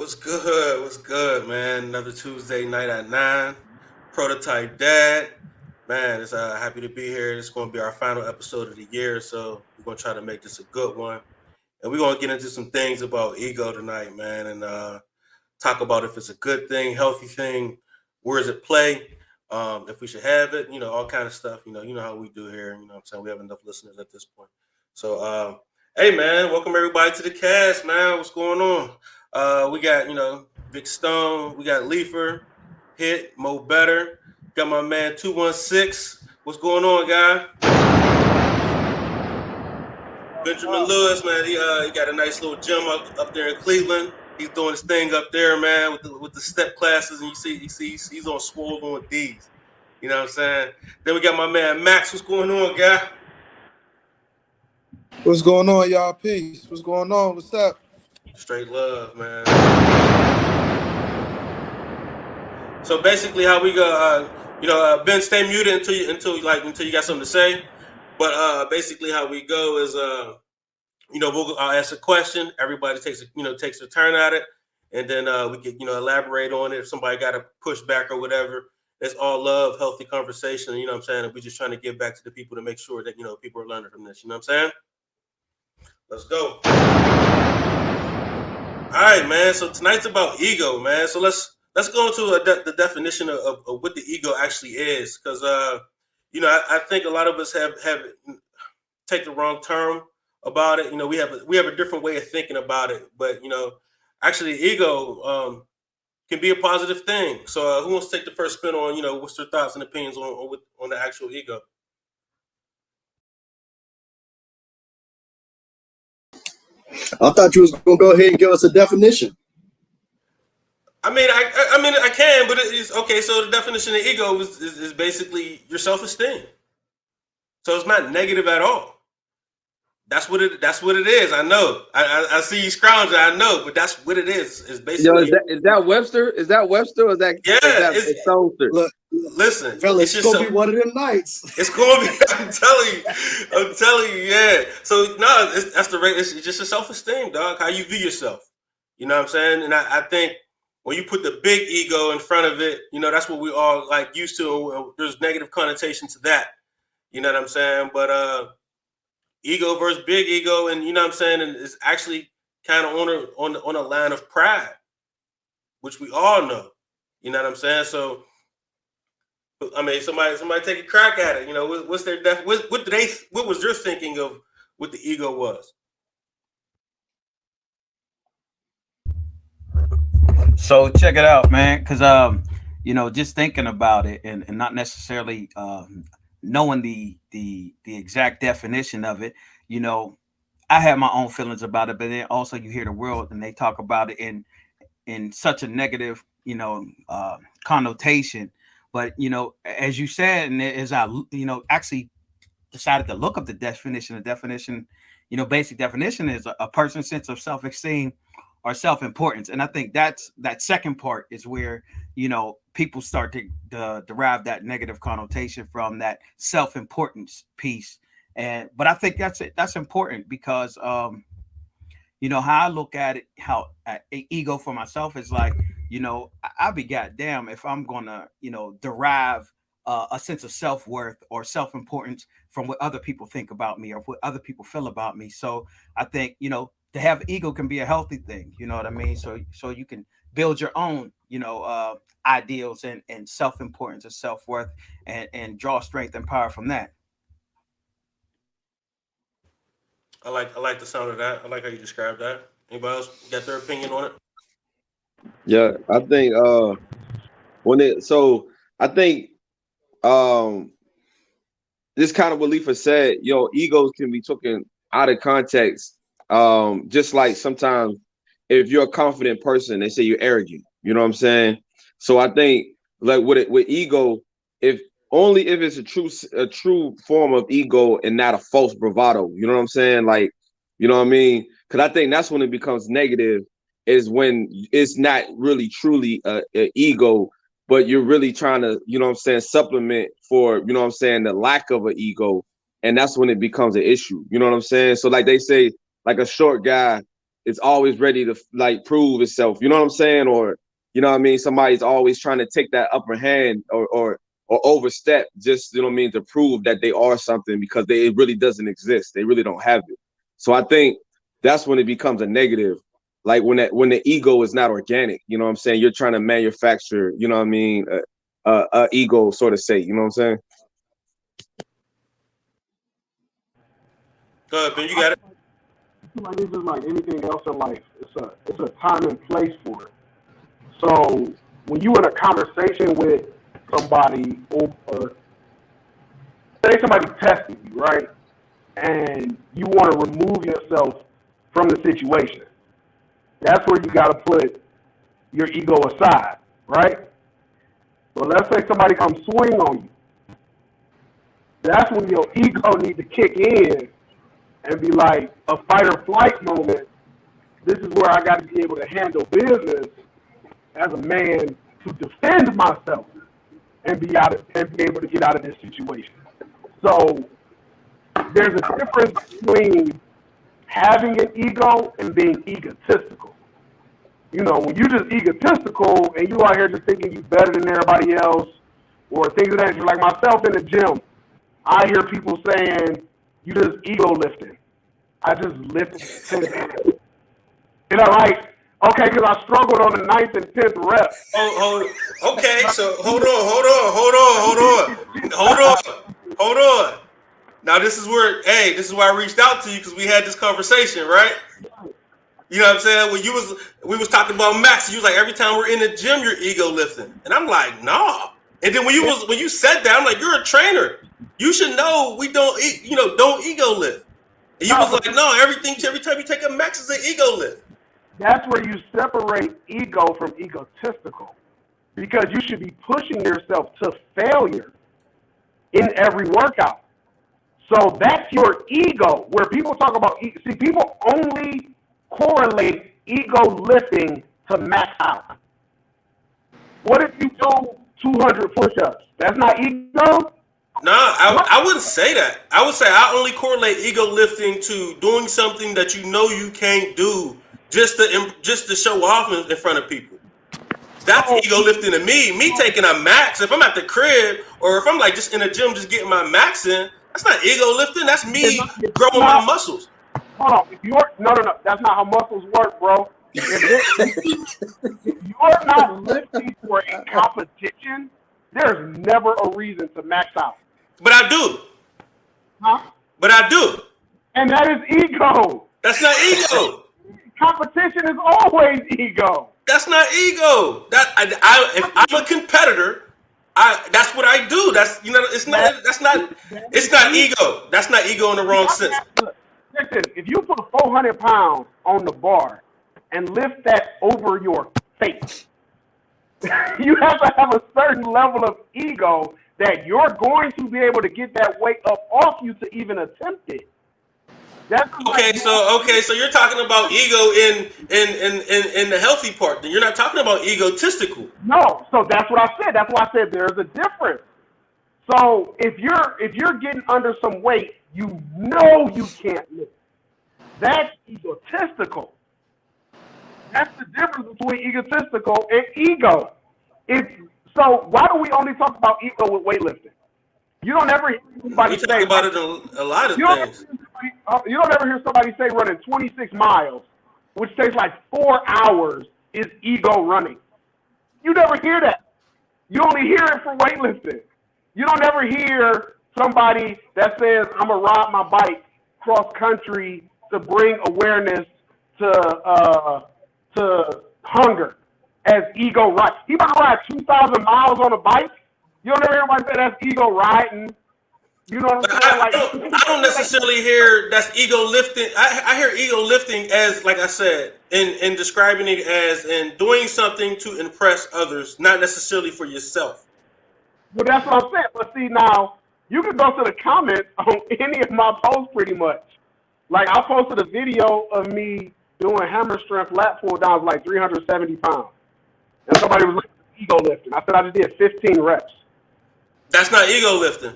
What's good? What's good, man? Another Tuesday night at 9. Prototype Dad. Man, it's happy to be here. It's going to be our final episode of the year, so we're going to try to make this a good one. And we're going to get into some things about ego tonight, man, and talk about if it's a good thing, healthy thing, where does it play, if we should have it, all kind of stuff. You know how we do here. You know what I'm saying? We have enough listeners at this point. So, hey, man, welcome everybody to the cast, man. What's going on? We got, Vic Stone. We got Leifer, Hit, Mo Better. Got my man 216. What's going on, guy? Benjamin Lewis, man. He got a nice little gym up there in Cleveland. He's doing his thing up there, man, with the step classes, and you see he's on swole on D's. You know what I'm saying? Then we got my man Max. What's going on, guy? What's going on, y'all? Peace. What's going on? What's up? Straight love, man. So basically, how we go, Ben, stay muted until you got something to say. But basically, how we go is, I'll ask a question. Everybody takes a turn at it, and then we can elaborate on it. If somebody got to push back or whatever, it's all love, healthy conversation. You know what I'm saying? And we're just trying to give back to the people to make sure that people are learning from this. You know what I'm saying? Let's go. All right, man. So tonight's about ego, man. So let's go into the definition of what the ego actually is, because I think a lot of us have take the wrong term about it. We have a different way of thinking about it, but actually, ego can be a positive thing. So who wants to take the first spin on what's their thoughts and opinions on the actual ego? I thought you was gonna go ahead and give us a definition. I mean, I can, but it's okay. So the definition of ego is basically your self-esteem. So it's not negative at all. That's what it is. I know. I see you scrounging. I know, but that's what it is. It's basically. Is that Webster? Is that Webster? Or is that it's Solster? Look, listen, fellas, it's gonna be one of them nights. It's gonna be. I'm telling you, yeah. So no, that's the rate. It's just your self-esteem, dog. How you view yourself. You know what I'm saying? And I think when you put the big ego in front of it, that's what we all like used to. There's negative connotation to that. You know what I'm saying? But ego versus big ego, and you know what I'm saying, and it's actually kind of on a line of pride, which we all know. You know what I'm saying? So, I mean, somebody take a crack at it. What's their what was your thinking of what the ego was? So check it out, man, because just thinking about it and not necessarily knowing the exact definition of it, I have my own feelings about it, but then also you hear the world and they talk about it in such a negative, connotation. But as you said, and as I actually decided to look up the definition, basic definition is a person's sense of self-esteem or self-importance. And I think that second part is where people start to derive that negative connotation from that self-importance piece. But I think that's important because how I look at it, how ego for myself is like, I'll be goddamn if I'm gonna derive a sense of self-worth or self-importance from what other people think about me or what other people feel about me. So I think to have ego can be a healthy thing, you know what I mean? So you can build your own, ideals and self-importance and self-worth and draw strength and power from that. I like the sound of that. I like how you described that. Anybody else got their opinion on it? Yeah, I think I think this kind of what Leifer said, egos can be taken out of context. Just like sometimes if you're a confident person, they say you're arrogant. You know what I'm saying? So I think like with ego, if it's a true form of ego and not a false bravado. You know what I'm saying? Like, you know what I mean? Because I think that's when it becomes negative, is when it's not really truly a ego, but you're really trying to, supplement for, the lack of an ego. And that's when it becomes an issue. You know what I'm saying? So like they say, like a short guy is always ready to like prove itself. You know what I'm saying? Or you know what I mean? Somebody's always trying to take that upper hand or overstep, just you know what I mean, to prove that they are something because it really doesn't exist. They really don't have it. So I think that's when it becomes a negative. Like when the ego is not organic, you know what I'm saying? You're trying to manufacture, you know what I mean, ego, sort of say, you know what I'm saying? Go ahead, Ben. You got it. Like it's just like anything else in life. It's a time and place for it. So when you in a conversation with somebody, or say somebody testing you, right, and you want to remove yourself from the situation, that's where you got to put your ego aside, right? But let's say somebody comes swing on you. That's when your ego needs to kick in and be like a fight or flight moment. This is where I got to be able to handle business as a man to defend myself and be able to get out of this situation. So there's a difference between having an ego and being egotistical. You know, when you're just egotistical and you out here just thinking you better than everybody else or things of that nature, like myself in the gym, I hear people saying, you just ego lifting. I just lifted 10 pounds. And I'm like, okay, because I struggled on the 9th and 10th rep. Okay, so hold on. Now this is why I reached out to you, because we had this conversation, right? You know what I'm saying? When we was talking about Max, you was like, every time we're in the gym, you're ego lifting, and I'm like, nah. And then when you said that, I'm like, you're a trainer. You should know we don't ego lift. And you was like, no, every time you take a Max is an ego lift. That's where you separate ego from egotistical, because you should be pushing yourself to failure in every workout. So that's your ego. Where people talk about, see, people only correlate ego lifting to max out. What if you do 200 push-ups? That's not ego? No, I wouldn't say that. I would say I only correlate ego lifting to doing something that you know you can't do just to show off in front of people. That's ego lifting to me. Me taking a max, if I'm at the crib or if I'm like just in the gym just getting my max in, that's not ego lifting. That's me growing my muscles. Hold on. No. That's not how muscles work, bro. If you're not lifting for a competition, there's never a reason to max out. But I do. Huh? But I do. And that is ego. That's not ego. Competition is always ego. That's not ego. If I'm a competitor, that's what I do. That's it's not ego. That's not ego in the wrong sense. Listen, if you put 400 pounds on the bar and lift that over your face, you have to have a certain level of ego that you're going to be able to get that weight up off you to even attempt it. So you're talking about ego in the healthy part. Then you're not talking about egotistical. No, so that's what I said. That's why I said there's a difference. So if you're getting under some weight, you know you can't lift. That's egotistical. That's the difference between egotistical and ego. So why do we only talk about ego with weightlifting? You don't ever hear somebody we talk about it in a lot of things. You don't ever hear somebody say running 26 miles, which takes like 4 hours, is ego running. You never hear that. You only hear it for weightlifting. You don't ever hear somebody that says, I'm going to ride my bike cross country to bring awareness to hunger as ego ride. He about to ride 2,000 miles on a bike. You don't ever hear anybody say that's ego riding. You know what I'm saying? I don't necessarily hear that's ego lifting. I hear ego lifting as, like I said, in describing it as in doing something to impress others, not necessarily for yourself. Well, that's what I'm saying. But see, now, you can go to the comments on any of my posts pretty much. Like, I posted a video of me doing hammer strength lat pull downs like 370 pounds. And somebody was like, ego lifting. I said I just did 15 reps. That's not ego lifting.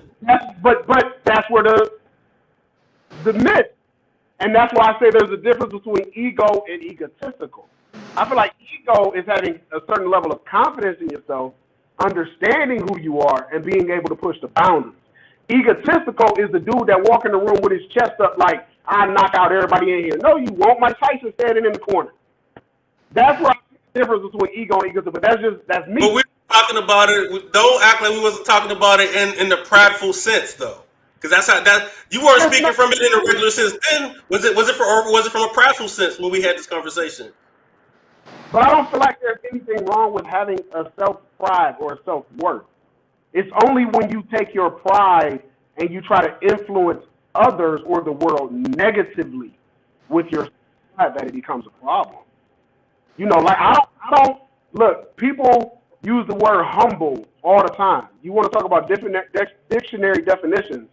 But that's where the myth. And that's why I say there's a difference between ego and egotistical. I feel like ego is having a certain level of confidence in yourself, understanding who you are, and being able to push the boundaries. Egotistical is the dude that walk in the room with his chest up like, I knock out everybody in here. No, you won't. Mike Tyson standing in the corner. That's what I see the difference between ego and egotistical. But that's me. But we were talking about it. Don't act like we wasn't talking about it in the prideful sense, though. Because that's how that you weren't speaking from it in a regular sense. Then was it from a prideful sense when we had this conversation? But I don't feel like there's anything wrong with having a self-pride or a self-worth. It's only when you take your pride and you try to influence others or the world negatively with your pride that it becomes a problem. You know, like I don't look, people use the word humble all the time. You want to talk about different dictionary definitions.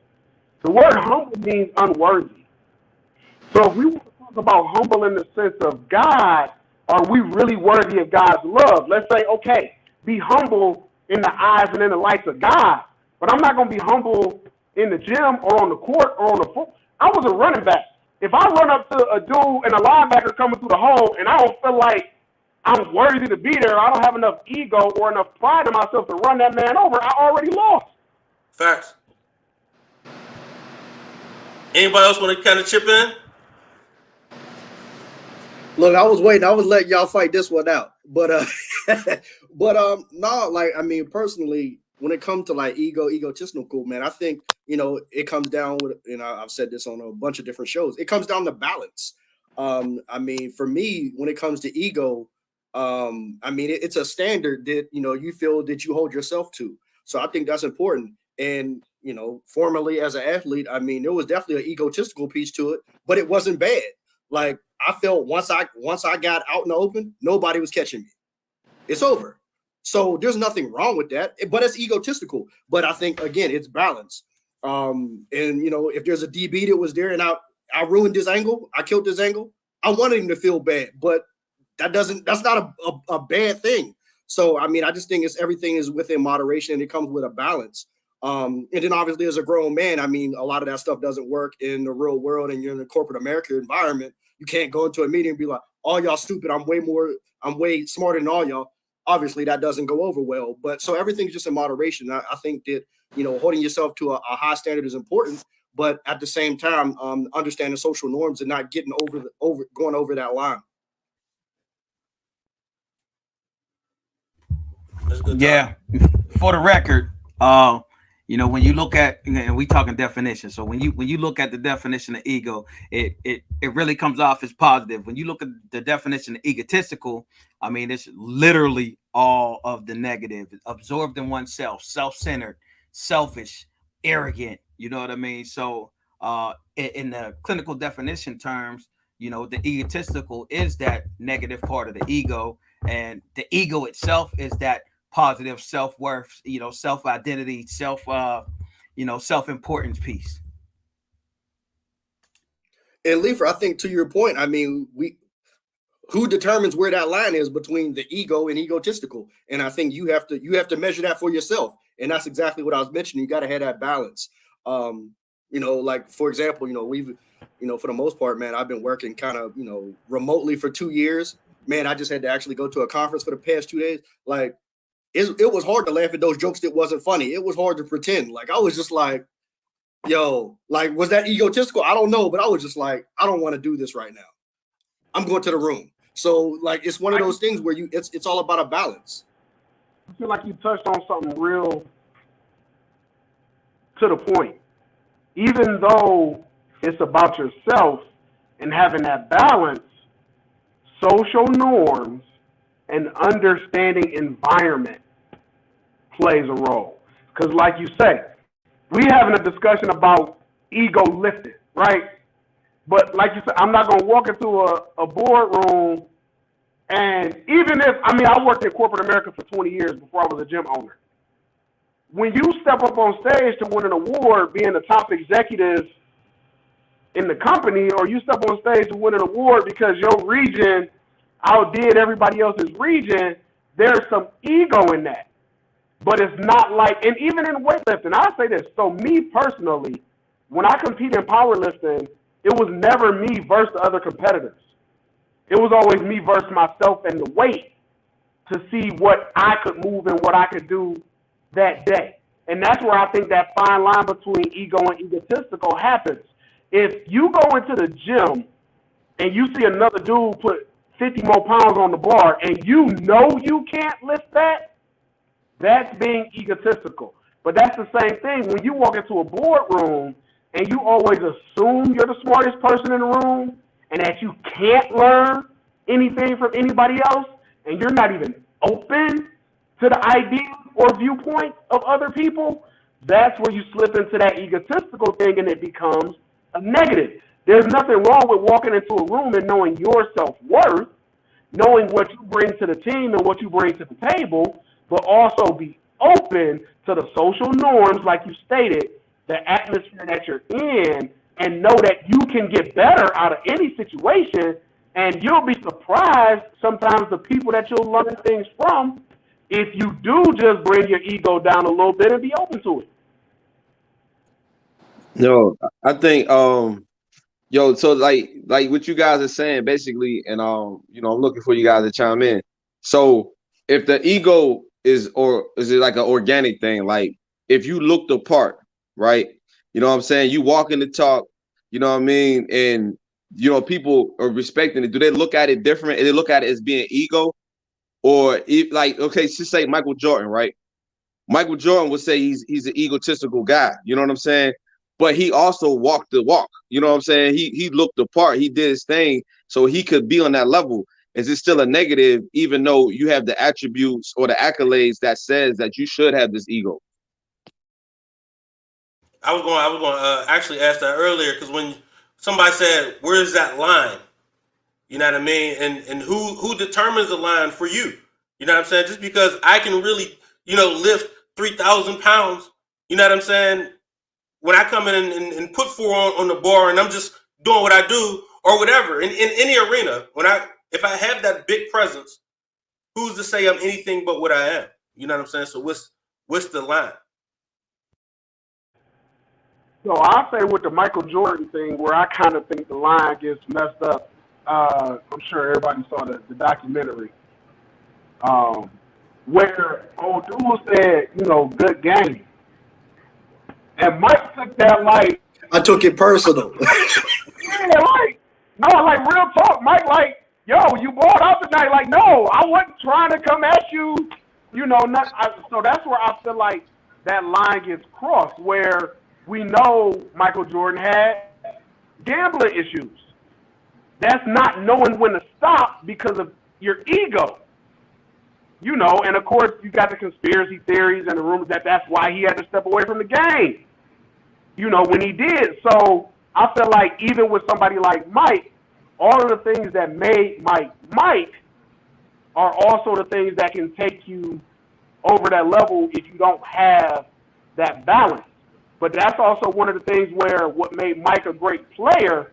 The word humble means unworthy. So if we want to talk about humble in the sense of God, are we really worthy of God's love? Let's say, okay, be humble in the eyes and in the lights of God, but I'm not going to be humble in the gym or on the court or on the foot. I was a running back. If I run up to a dude and a linebacker coming through the hole and I don't feel like I'm worthy to be there, I don't have enough ego or enough pride in myself to run that man over, I already lost. Facts. Anybody else want to kind of chip in? Look, I was waiting. I was letting y'all fight this one out. But no, like, I mean, personally, when it comes to like egotistical, man, I think, you know, it comes down with, you know, I've said this on a bunch of different shows. It comes down to balance. I mean, for me, when it comes to ego, I mean, it's a standard that, you know, you feel that you hold yourself to. So I think that's important. And, you know, formerly as an athlete, I mean, there was definitely an egotistical piece to it, but it wasn't bad. Like, I felt once I got out in the open, nobody was catching me. It's over. So there's nothing wrong with that, but it's egotistical. But I think, again, it's balance. And, you know, if there's a DB that was there and I ruined this angle, I killed this angle, I wanted him to feel bad, but that's not a bad thing. So, I mean, I just think everything is within moderation and it comes with a balance. And then obviously as a grown man, I mean, a lot of that stuff doesn't work in the real world and you're in the corporate America environment. You can't go into a meeting and be like, all y'all stupid. I'm way smarter than all y'all. Obviously that doesn't go over well, but so everything's just in moderation. I think that, you know, holding yourself to a high standard is important, but at the same time, understanding social norms and not getting going over that line. Yeah, for the record, you know, when you look at, and we talking definition, so when you look at the definition of ego, it really comes off as positive. When you look at the definition of egotistical, I mean, it's literally all of the negative, absorbed in oneself, self-centered, selfish, arrogant. You know what I mean? So, in the clinical definition terms, you know, the egotistical is that negative part of the ego, and the ego itself is that positive self-worth, you know, self-identity, self-importance piece. And Leifer, I think to your point, I mean, who determines where that line is between the ego and egotistical? And I think you have to measure that for yourself. And that's exactly what I was mentioning. You got to have that balance. You know, like, for example, you know, we've, you know, for the most part, man, I've been working kind of, you know, remotely for 2 years. Man, I just had to actually go to a conference for the past 2 days. Like, it was hard to laugh at those jokes that wasn't funny. It was hard to pretend. Like, I was just like, yo, like, was that egotistical? I don't know, but I was just like, I don't want to do this right now. I'm going to the room. So, like, it's one of those things where it's all about a balance. I feel like you touched on something real to the point. Even though it's about yourself and having that balance, social norms and understanding environment plays a role. Because like you say, we having a discussion about ego lifting, right? But like you said, I'm not going to walk into a boardroom, and even if, I mean, I worked in corporate America for 20 years before I was a gym owner. When you step up on stage to win an award, being the top executive in the company, or you step on stage to win an award because your region outdid everybody else's region, there's some ego in that. But it's not like, and even in weightlifting, I say this, so me personally, when I compete in powerlifting, it was never me versus the other competitors. It was always me versus myself and the weight to see what I could move and what I could do that day. And that's where I think that fine line between ego and egotistical happens. If you go into the gym and you see another dude put 50 more pounds on the bar and you know you can't lift that, that's being egotistical. But that's the same thing when you walk into a boardroom and you always assume you're the smartest person in the room and that you can't learn anything from anybody else and you're not even open to the ideas or viewpoints of other people, that's where you slip into that egotistical thing and it becomes a negative. There's nothing wrong with walking into a room and knowing your self-worth, knowing what you bring to the team and what you bring to the table, but also be open to the social norms, like you stated, the atmosphere that you're in, and know that you can get better out of any situation, and you'll be surprised sometimes the people that you'll learn things from if you do just bring your ego down a little bit and be open to it. No, I think yo, so like what you guys are saying basically, and you know, I'm looking for you guys to chime in. So if the ego is, or is it like an organic thing? Like if you look the part, right? You know what I'm saying? You walk in the talk, you know what I mean? And you know, people are respecting it. Do they look at it different? Do they look at it as being ego? Or if, like, okay, just say Michael Jordan, right? Michael Jordan would say he's an egotistical guy. You know what I'm saying? But he also walked the walk. You know what I'm saying? He looked the part. He did his thing, so he could be on that level. Is it still a negative, even though you have the attributes or the accolades that says that you should have this ego? I was going to actually ask that earlier because when somebody said, "Where's that line?" You know what I mean? And who determines the line for you? You know what I'm saying? Just because I can really, lift 3,000 pounds, you know what I'm saying? When I come in and put four on the bar and I'm just doing what I do or whatever in any arena, if I have that big presence, who's to say I'm anything but what I am? You know what I'm saying? So what's the line? So I'll say with the Michael Jordan thing, where I kind of think the line gets messed up. I'm sure everybody saw the documentary where old dude said, good game. And Mike took that like. I took it personal. like real talk. Mike, like, yo, you bought out tonight. Like, no, I wasn't trying to come at you. So that's where I feel like that line gets crossed, where we know Michael Jordan had gambling issues. That's not knowing when to stop because of your ego. And of course, you got the conspiracy theories and the rumors that's why he had to step away from the game, when he did. So I feel like even with somebody like Mike, all of the things that made Mike are also the things that can take you over that level if you don't have that balance. But that's also one of the things where what made Mike a great player,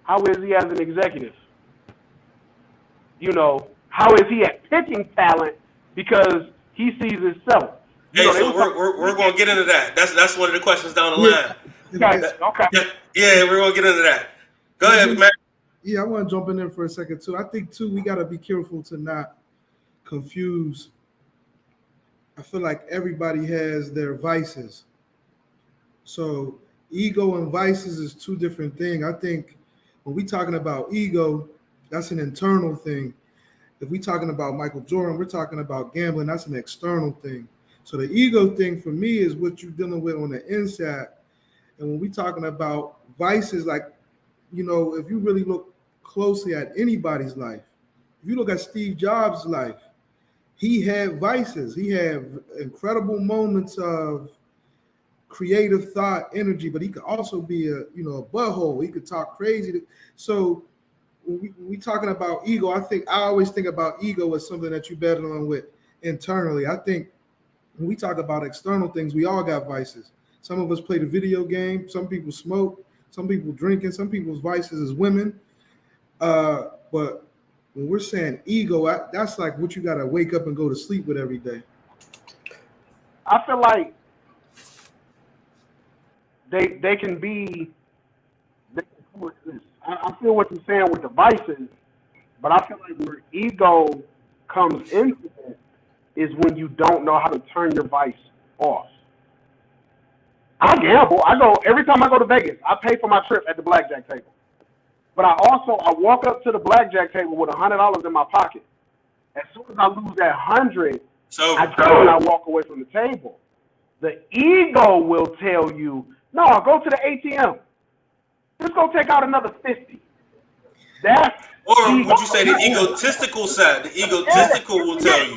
how is he as an executive? How is he at pitching talent? Because he sees himself. So we're going to get into that. That's one of the questions down the line. Okay. Yeah, we're going to get into that. Go ahead, man. Yeah, I want to jump in there for a second, too. I think, too, we got to be careful to not confuse. I feel like everybody has their vices. So ego and vices is two different things. I think when we're talking about ego, that's an internal thing. If we're talking about Michael Jordan, we're talking about gambling, that's an external thing. So the ego thing for me is what you're dealing with on the inside. And when we're talking about vices, like, if you really look closely at anybody's life, if you look at Steve Jobs' life, he had vices. He had incredible moments of creative thought, energy, but he could also be a butthole. He could talk crazy. So when we talking about ego, I always think about ego as something that you're battling with internally. I think when we talk about external things, we all got vices. Some of us play the video game. Some people smoke. Some people drinking. Some people's vices is women. But when we're saying ego, that's like what you got to wake up and go to sleep with every day. I feel like they can I feel what you're saying with the vices, but I feel like where ego comes into it is when you don't know how to turn your vice off. I gamble. I go every time I go to Vegas. I pay for my trip at the blackjack table. But I walk up to the blackjack table with $100 in my pocket. As soon as I lose that 100, I go and I walk away from the table. The ego will tell you, no, go to the ATM. Just go take out another 50. That's or would you say the egotistical side? The egotistical will tell you.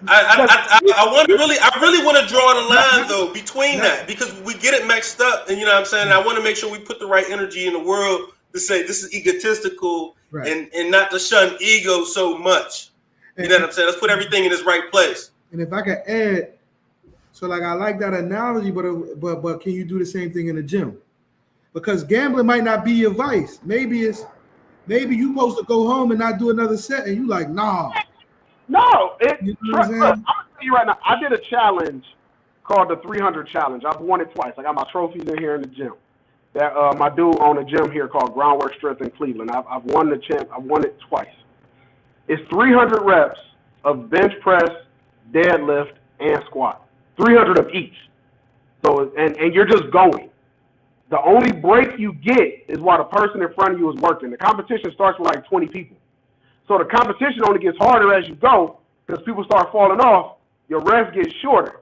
I really want to draw the line though between that, because we get it mixed up, and you know what I'm saying. I want to make sure we put the right energy in the world to say this is egotistical, right, and not to shun ego so much. You know what I'm saying? Let's put everything in its right place. And if I could add, so like I like that analogy, but can you do the same thing in the gym? Because gambling might not be your vice. Maybe you supposed to go home and not do another set, and you like, nah. No, you know look, I'm gonna tell you right now. I did a challenge called the 300 challenge. I've won it twice. I got my trophies in here in the gym. That my dude owned a gym here called Groundwork Strength in Cleveland. I've won the champ. I've won it twice. It's 300 reps of bench press, deadlift, and squat. 300 of each. So and you're just going. The only break you get is while the person in front of you is working. The competition starts with like 20 people. So the competition only gets harder as you go because people start falling off. Your rest gets shorter.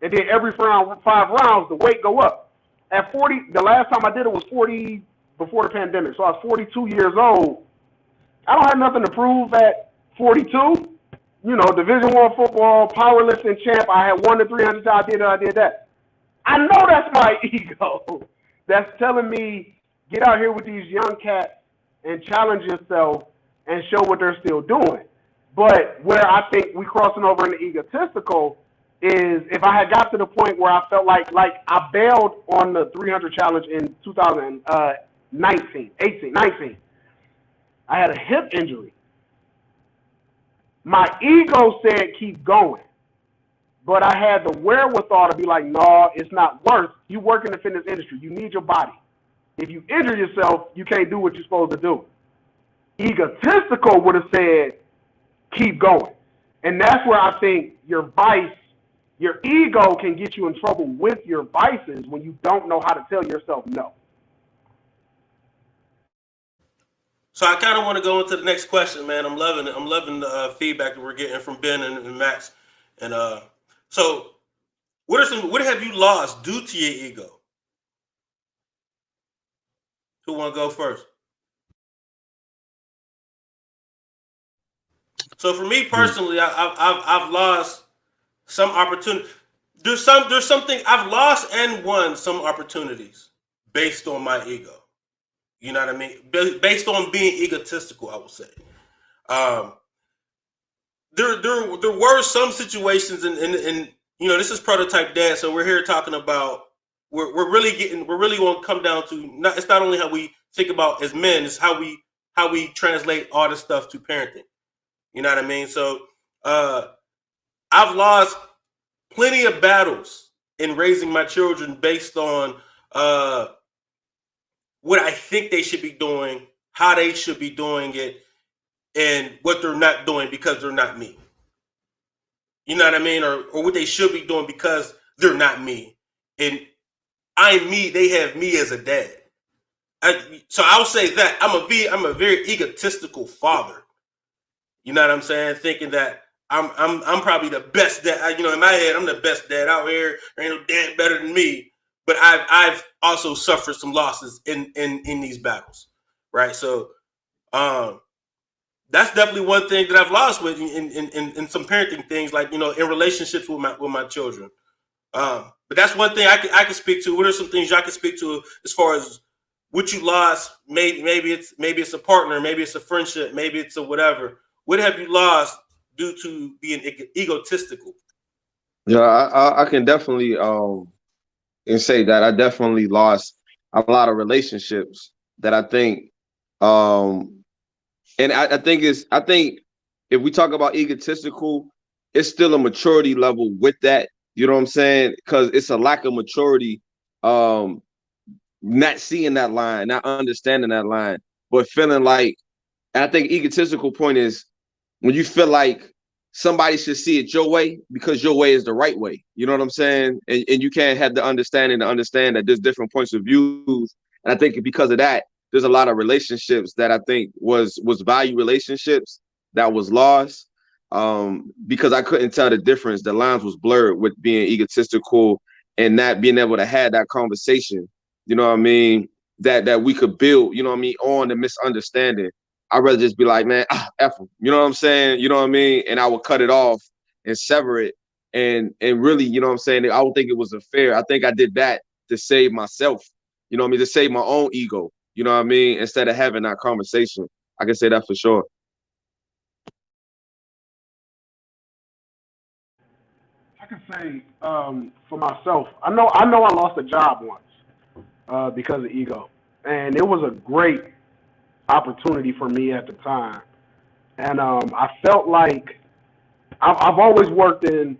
And then every 5 rounds, the weight go up. At 40, the last time I did it was 40 before the pandemic. So I was 42 years old. I don't have nothing to prove at 42. You know, Division I football, powerlifting champ. I had won the 300. I did that. I know that's my ego. That's telling me, get out here with these young cats and challenge yourself and show what they're still doing. But where I think we crossing over into egotistical is if I had got to the point where I felt like I bailed on the 300 challenge in 2019, 19. I had a hip injury. My ego said keep going. But I had the wherewithal to be like, no, it's not worth. You work in the fitness industry. You need your body. If you injure yourself, you can't do what you're supposed to do. Egotistical would have said, keep going. And that's where I think your vice, your ego can get you in trouble with your vices when you don't know how to tell yourself no. So I kind of want to go into the next question, man. I'm loving it. I'm loving the feedback that we're getting from Ben and Max. And so what have you lost due to your ego? Who want to go first? So for me personally, I've lost some opportunity. There's something I've lost and won some opportunities based on my ego. You know what I mean? Based on being egotistical, I would say. There were some situations, and you know, this is Prototype Dad, so we're here talking about we're really going to come down to it's not only how we think about as men, it's how we translate all this stuff to parenting. You know what I mean? So I've lost plenty of battles in raising my children based on what I think they should be doing, how they should be doing it, and what they're not doing because they're not me. You know what I mean? Or what they should be doing because they're not me. And I'm me, they have me as a dad. So I'll say that I'm a very egotistical father. You know what I'm saying? Thinking that I'm probably the best dad. You know, in my head, I'm the best dad out here. There ain't no dad better than me. But I've also suffered some losses in these battles, right? So that's definitely one thing that I've lost with in some parenting things, like, you know, in relationships with my children. But that's one thing I can speak to. What are some things y'all can speak to as far as what you lost? Maybe it's a partner, maybe it's a friendship, maybe it's a whatever. What have you lost due to being egotistical? Yeah, I can definitely and say that I definitely lost a lot of relationships that I think and I think if we talk about egotistical, it's still a maturity level with that. You know what I'm saying? Because it's a lack of maturity not seeing that line, not understanding that line, but feeling like, and I think egotistical point is when you feel like somebody should see it your way because your way is the right way. You know what I'm saying? And you can't have the understanding to understand that there's different points of views. And I think because of that, there's a lot of relationships that I think was value relationships that was lost because I couldn't tell the difference. The lines was blurred with being egotistical and not being able to have that conversation. You know what I mean? That we could build, you know what I mean, on the misunderstanding. I'd rather just be like, man, F them. You know what I'm saying? You know what I mean? And I would cut it off and sever it. And really, you know what I'm saying? I don't think it was fair. I think I did that to save myself, you know what I mean? To save my own ego, you know what I mean? Instead of having that conversation. I can say that for sure. I can say for myself, I know I lost a job once because of ego, and it was a great opportunity for me at the time. And I felt like I've always worked in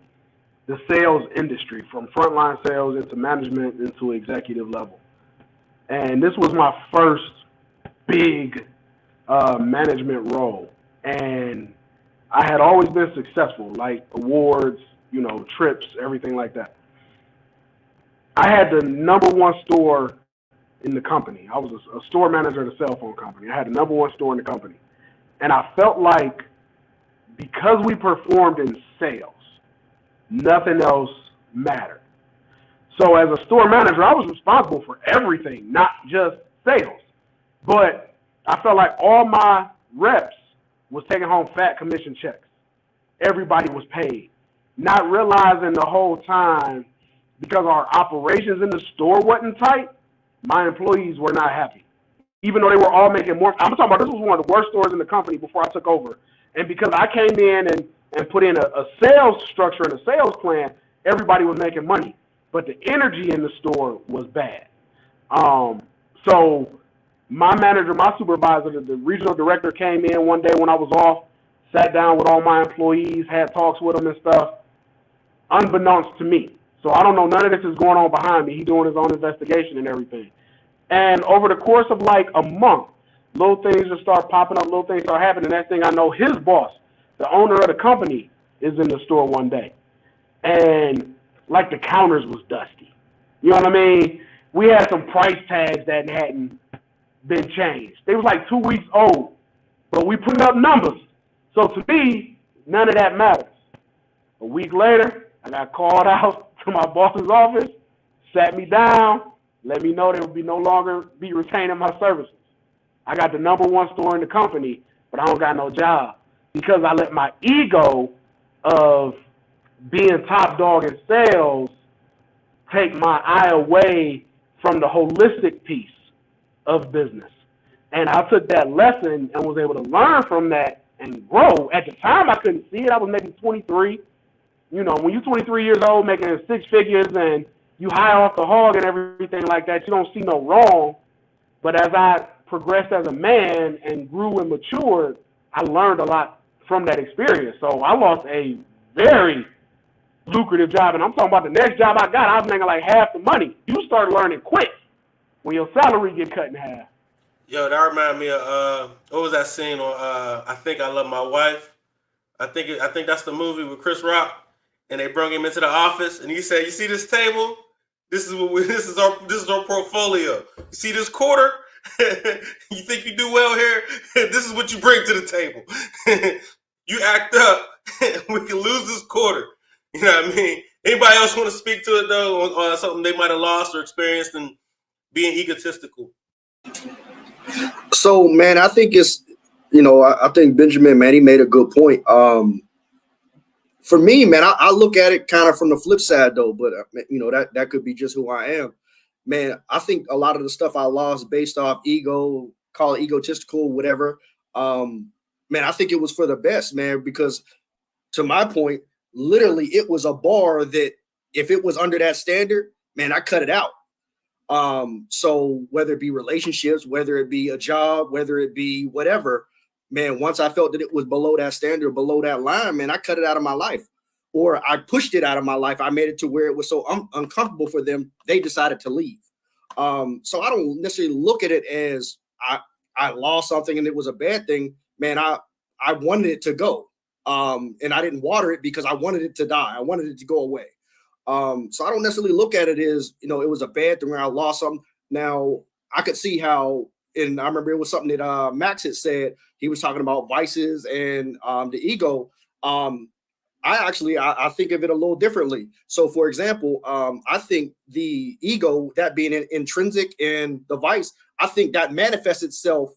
the sales industry, from frontline sales into management into executive level. And this was my first big management role. And I had always been successful, like awards, you know, trips, everything like that. I had the number one store in the company. I was a store manager at a cell phone company. I had the number one store in the company. And I felt like because we performed in sales, nothing else mattered. So as a store manager, I was responsible for everything, not just sales. But I felt like all my reps was taking home fat commission checks. Everybody was paid. Not realizing the whole time, because our operations in the store wasn't tight, my employees were not happy. Even though they were all making more. I'm talking about, this was one of the worst stores in the company before I took over. And because I came in and put in a sales structure and a sales plan, everybody was making money. But the energy in the store was bad. So my manager, my supervisor, the regional director came in one day when I was off, sat down with all my employees, had talks with them and stuff, unbeknownst to me. So I don't know, none of this is going on behind me. He's doing his own investigation and everything. And over the course of like a month, little things just start popping up, little things start happening. Next thing I know, his boss, the owner of the company, is in the store one day. And like the counters was dusty. You know what I mean? We had some price tags that hadn't been changed. They was like 2 weeks old, but we put up numbers. So to me, none of that matters. A week later, I got called out to my boss's office, sat me down, let me know they would no longer be retaining my services. I got the number one store in the company, but I don't got no job because I let my ego of being top dog in sales take my eye away from the holistic piece of business. And I took that lesson and was able to learn from that and grow. At the time, I couldn't see it. I was maybe 23. You know, when you're 23 years old, making six figures and you high off the hog and everything like that, you don't see no wrong. But as I progressed as a man and grew and matured, I learned a lot from that experience. So I lost a very lucrative job, and I'm talking about the next job I got, I was making like half the money. You start learning quick when your salary get cut in half. Yo, that remind me of what was that scene on I Think I Love My Wife? I think that's the movie with Chris Rock, and they brought him into the office, and he said, "You see this table? This is our portfolio. You see this quarter? You think you do well here? This is what you bring to the table. You act up, we can lose this quarter." You know what I mean? Anybody else want to speak to it though, on something they might have lost or experienced in being egotistical? So, man, I think it's, you know, I think Benjamin, man, he made a good point. For me, man, I look at it kind of from the flip side though, but you know, that could be just who I am. Man, I think a lot of the stuff I lost based off ego, call it egotistical, whatever. Man, I think it was for the best, man, because to my point, literally it was a bar that if it was under that standard, man, I cut it out. So whether it be relationships, whether it be a job, whether it be whatever, man, once I felt that it was below that standard, below that line, man, I cut it out of my life, or I pushed it out of my life. I made it to where it was so uncomfortable for them, they decided to leave. So I don't necessarily look at it as I lost something and it was a bad thing. Man, I wanted it to go. And I didn't water it because I wanted it to die. I wanted it to go away. So I don't necessarily look at it as, you know, it was a bad thing where I lost something. Now I could see how, and I remember it was something that Max had said. He was talking about vices and the ego. I think of it a little differently. So, for example, I think the ego, that being intrinsic in the vice, I think that manifests itself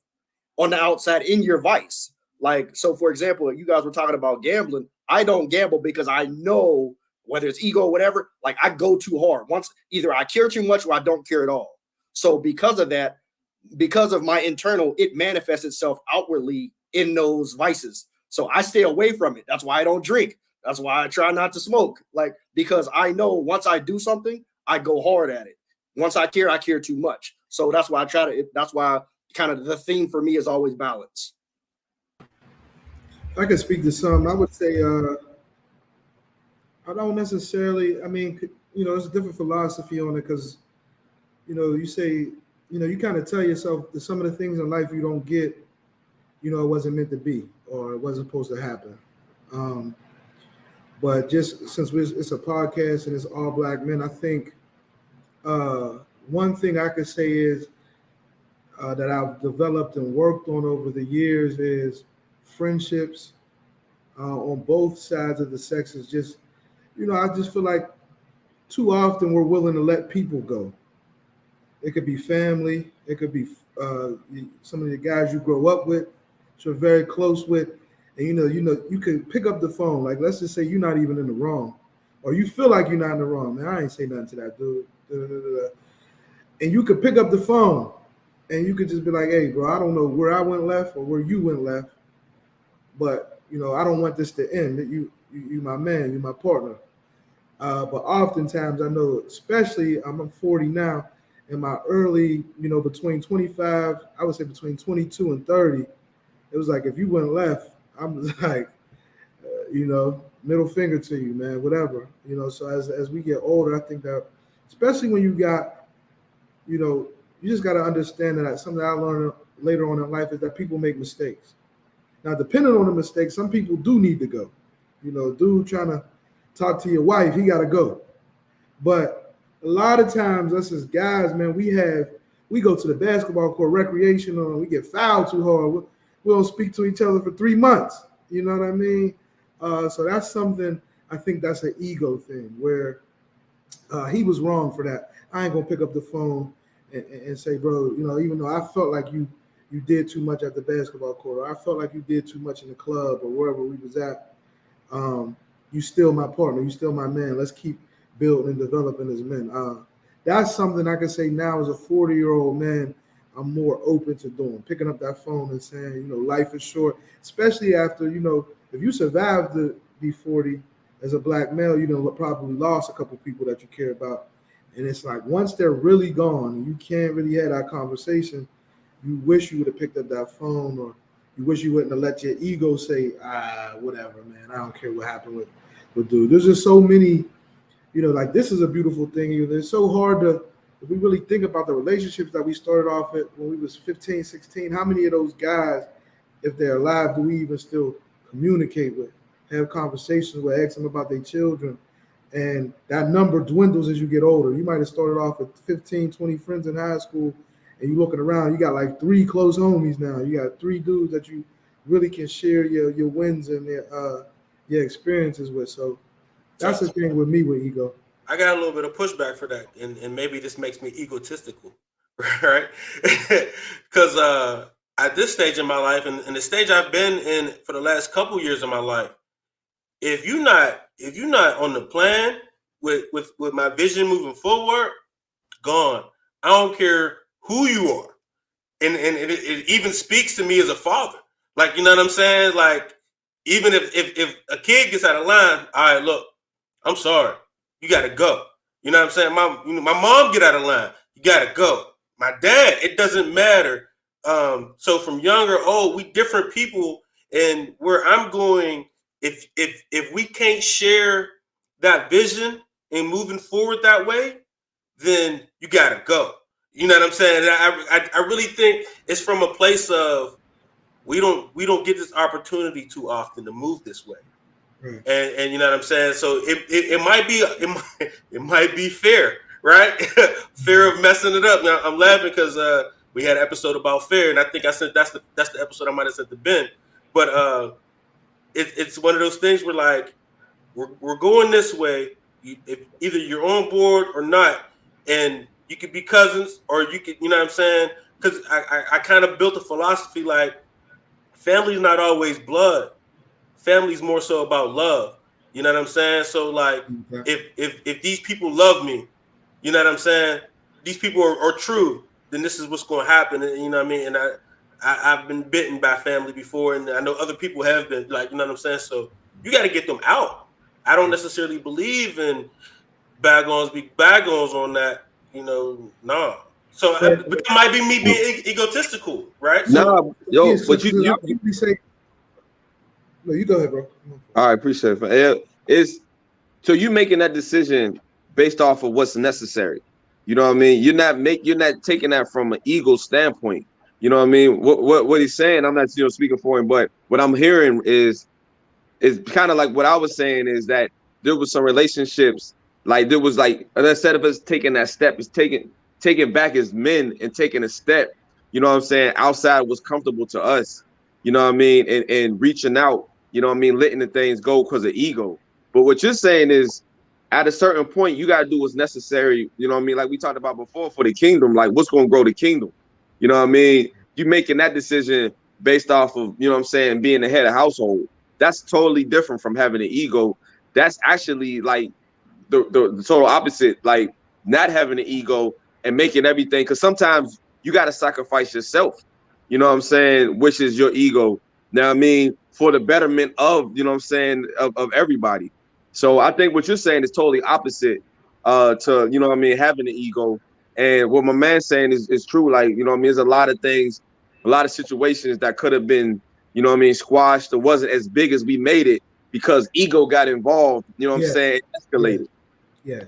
on the outside in your vice. Like, so for example, you guys were talking about gambling. I don't gamble because I know, whether it's ego or whatever, like I go too hard. Once either I care too much or I don't care at all. So because of that, because of my internal, it manifests itself outwardly in those vices. So I stay away from it. That's why I don't drink. That's why I try not to smoke. Like, because I know once I do something, I go hard at it. Once I care too much. So that's why I try to, that's why kind of the theme for me is always balance. If I could speak to some, I would say I don't necessarily. I mean, you know, there's a different philosophy on it because you know you say you know you kind of tell yourself that some of the things in life you don't get, you know, it wasn't meant to be or it wasn't supposed to happen. Um, but just since it's a podcast and it's all black men, I think uh, one thing I could say is that I've developed and worked on over the years is friendships on both sides of the sexes. Just you know, I just feel like too often we're willing to let people go. It could be family, it could be some of the guys you grow up with, that you're very close with, and you could pick up the phone. Like let's just say you're not even in the wrong, or you feel like you're not in the wrong. Man, I ain't say nothing to that dude. Da, da, da, da. And you could pick up the phone, and you could just be like, "Hey, bro, I don't know where I went left or where you went left, but you know, I don't want this to end. You my man, you my partner." But oftentimes, I know, especially I'm 40 now, in my early, you know, between 25, I would say between 22 and 30, it was like if you went left, I'm like, you know, middle finger to you, man, whatever, you know. So as we get older, I think that, especially when you got, you know, you just got to understand that something I learned later on in life is that people make mistakes. Now, depending on the mistake, some people do need to go. You know, dude trying to talk to your wife, he got to go. But a lot of times, us as guys, man, we go to the basketball court, recreational, and we get fouled too hard. We don't speak to each other for 3 months. You know what I mean? So that's something, I think that's an ego thing where he was wrong for that. I ain't gonna pick up the phone and say, bro, you know, even though I felt like you did too much at the basketball court, or I felt like you did too much in the club or wherever we was at. You still my partner. You still my man. Let's keep building and developing as men. That's something I can say now as a 40-year-old man, I'm more open to doing. Picking up that phone and saying, you know, life is short, especially after, you know, if you survive to be 40 as a black male, you know, probably lost a couple people that you care about. And it's like once they're really gone and you can't really have that conversation, you wish you would have picked up that phone, or you wish you wouldn't have let your ego say, whatever, man. I don't care what happened with dude. There's just so many, you know, like this is a beautiful thing. It's so hard to, if we really think about the relationships that we started off at when we was 15, 16, how many of those guys, if they're alive, do we even still communicate with, have conversations with, ask them about their children? And that number dwindles as you get older. You might have started off with 15, 20 friends in high school, and you looking around, you got like 3 close homies now. You got 3 dudes that you really can share your wins and your experiences with. So that's the thing with me with ego. I got a little bit of pushback for that, and maybe this makes me egotistical, right? Because at this stage in my life, and the stage I've been in for the last couple years of my life, if you're not on the plan with my vision moving forward, gone. I don't care who you are, and it even speaks to me as a father. Like, you know what I'm saying? Like, even if a kid gets out of line, all right, look, I'm sorry, you got to go. You know what I'm saying? My mom get out of line, you got to go. My dad, it doesn't matter. So from young or old, we different people, and where I'm going, if we can't share that vision and moving forward that way, then you got to go. You know what I'm saying? I really think it's from a place of we don't get this opportunity too often to move this way. Right. And you know what I'm saying? So it might be it might be fair, right? Fear of messing it up. Now I'm laughing because we had an episode about fear, and I think I sent that's the episode I might have sent to Ben. But it's one of those things where like we're going this way. If either you're on board or not, and you could be cousins, or you could, you know what I'm saying? Because I kind of built a philosophy like family's not always blood. Family's more so about love. You know what I'm saying? So like, if these people love me, you know what I'm saying? These people are true. Then this is what's going to happen. And, you know what I mean? And I've been bitten by family before, and I know other people have been. Like, you know what I'm saying? So you got to get them out. I don't necessarily believe in bagons be bagons on that. You know, no. So but that might be me being egotistical, right? No, yo, but you say. No, you go ahead, bro. All right, appreciate it. It's so you making that decision based off of what's necessary. You know what I mean? You're not taking that from an ego standpoint. You know what I mean? What he's saying, I'm not speaking for him, but what I'm hearing is kind of like what I was saying is that there was some relationships like there was like instead of us taking that step, is taking back as men and taking a step. You know what I'm saying? Outside what's comfortable to us. You know what I mean? And reaching out. You know what I mean? Letting the things go because of ego. But what you're saying is, at a certain point, you got to do what's necessary. You know what I mean? Like we talked about before for the kingdom, like what's going to grow the kingdom. You know what I mean? You making that decision based off of, you know what I'm saying, being the head of household. That's totally different from having an ego. That's actually like the total opposite, like not having an ego and making everything. Because sometimes you got to sacrifice yourself. You know what I'm saying? Which is your ego. Now, I mean, for the betterment of, you know what I'm saying, of everybody. So I think what you're saying is totally opposite to, you know what I mean, having an ego. And what my man's saying is true. Like, you know what I mean, there's a lot of things, a lot of situations that could have been, you know what I mean, squashed or wasn't as big as we made it because ego got involved, you know what I'm saying, escalated. Yeah.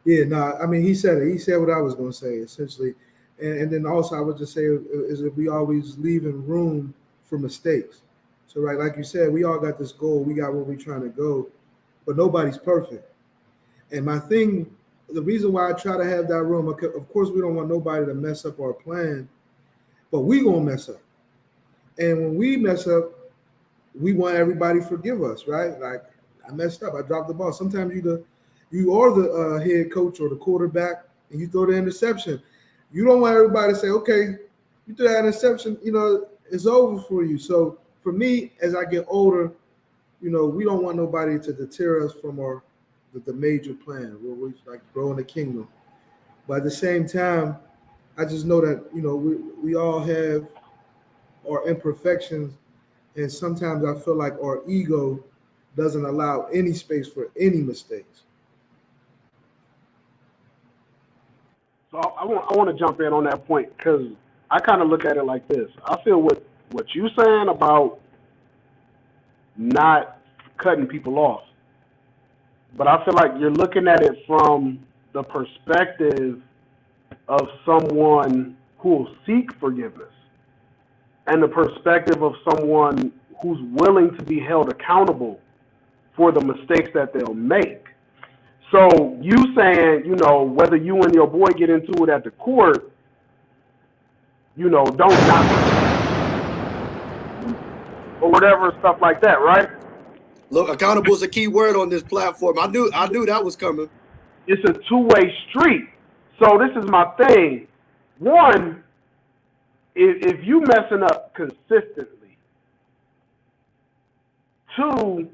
Yeah, no, I mean, he said it. He said what I was going to say, essentially. And then also I would just say is if we always leaving room for mistakes. So, right, like you said, we all got this goal. We got where we're trying to go, but nobody's perfect. And my thing, the reason why I try to have that room, of course, we don't want nobody to mess up our plan, but we going to mess up. And when we mess up, we want everybody to forgive us, right? Like, I messed up. I dropped the ball. Sometimes you are the head coach or the quarterback, and you throw the interception. You don't want everybody to say, okay, you threw that interception, you know, it's over for you. So for me, as I get older, you know, we don't want nobody to deter us from the major plan where we like growing the kingdom. But at the same time, I just know that, you know, we all have our imperfections, and sometimes I feel like our ego doesn't allow any space for any mistakes. So I want to jump in on that point because I kind of look at it like this. I feel what you saying about not cutting people off, but I feel like you're looking at it from the perspective of someone who will seek forgiveness and the perspective of someone who's willing to be held accountable for the mistakes that they'll make. So you saying, you know, whether you and your boy get into it at the court, you know, don't knock or whatever, stuff like that, right? Look, accountable is a key word on this platform. I knew that was coming. It's a two-way street. So this is my thing. One, if you messing up consistently. Two,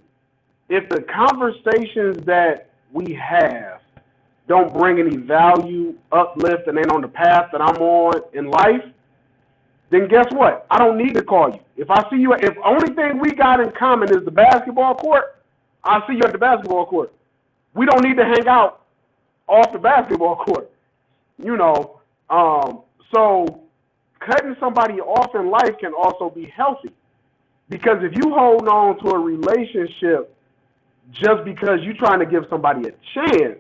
if the conversations that we have don't bring any value, uplift, and ain't on the path that I'm on in life, then guess what? I don't need to call you. If I see you, if only thing we got in common is the basketball court, I'll see you at the basketball court. We don't need to hang out off the basketball court, you know. So cutting somebody off in life can also be healthy, because if you hold on to a relationship just because you're trying to give somebody a chance,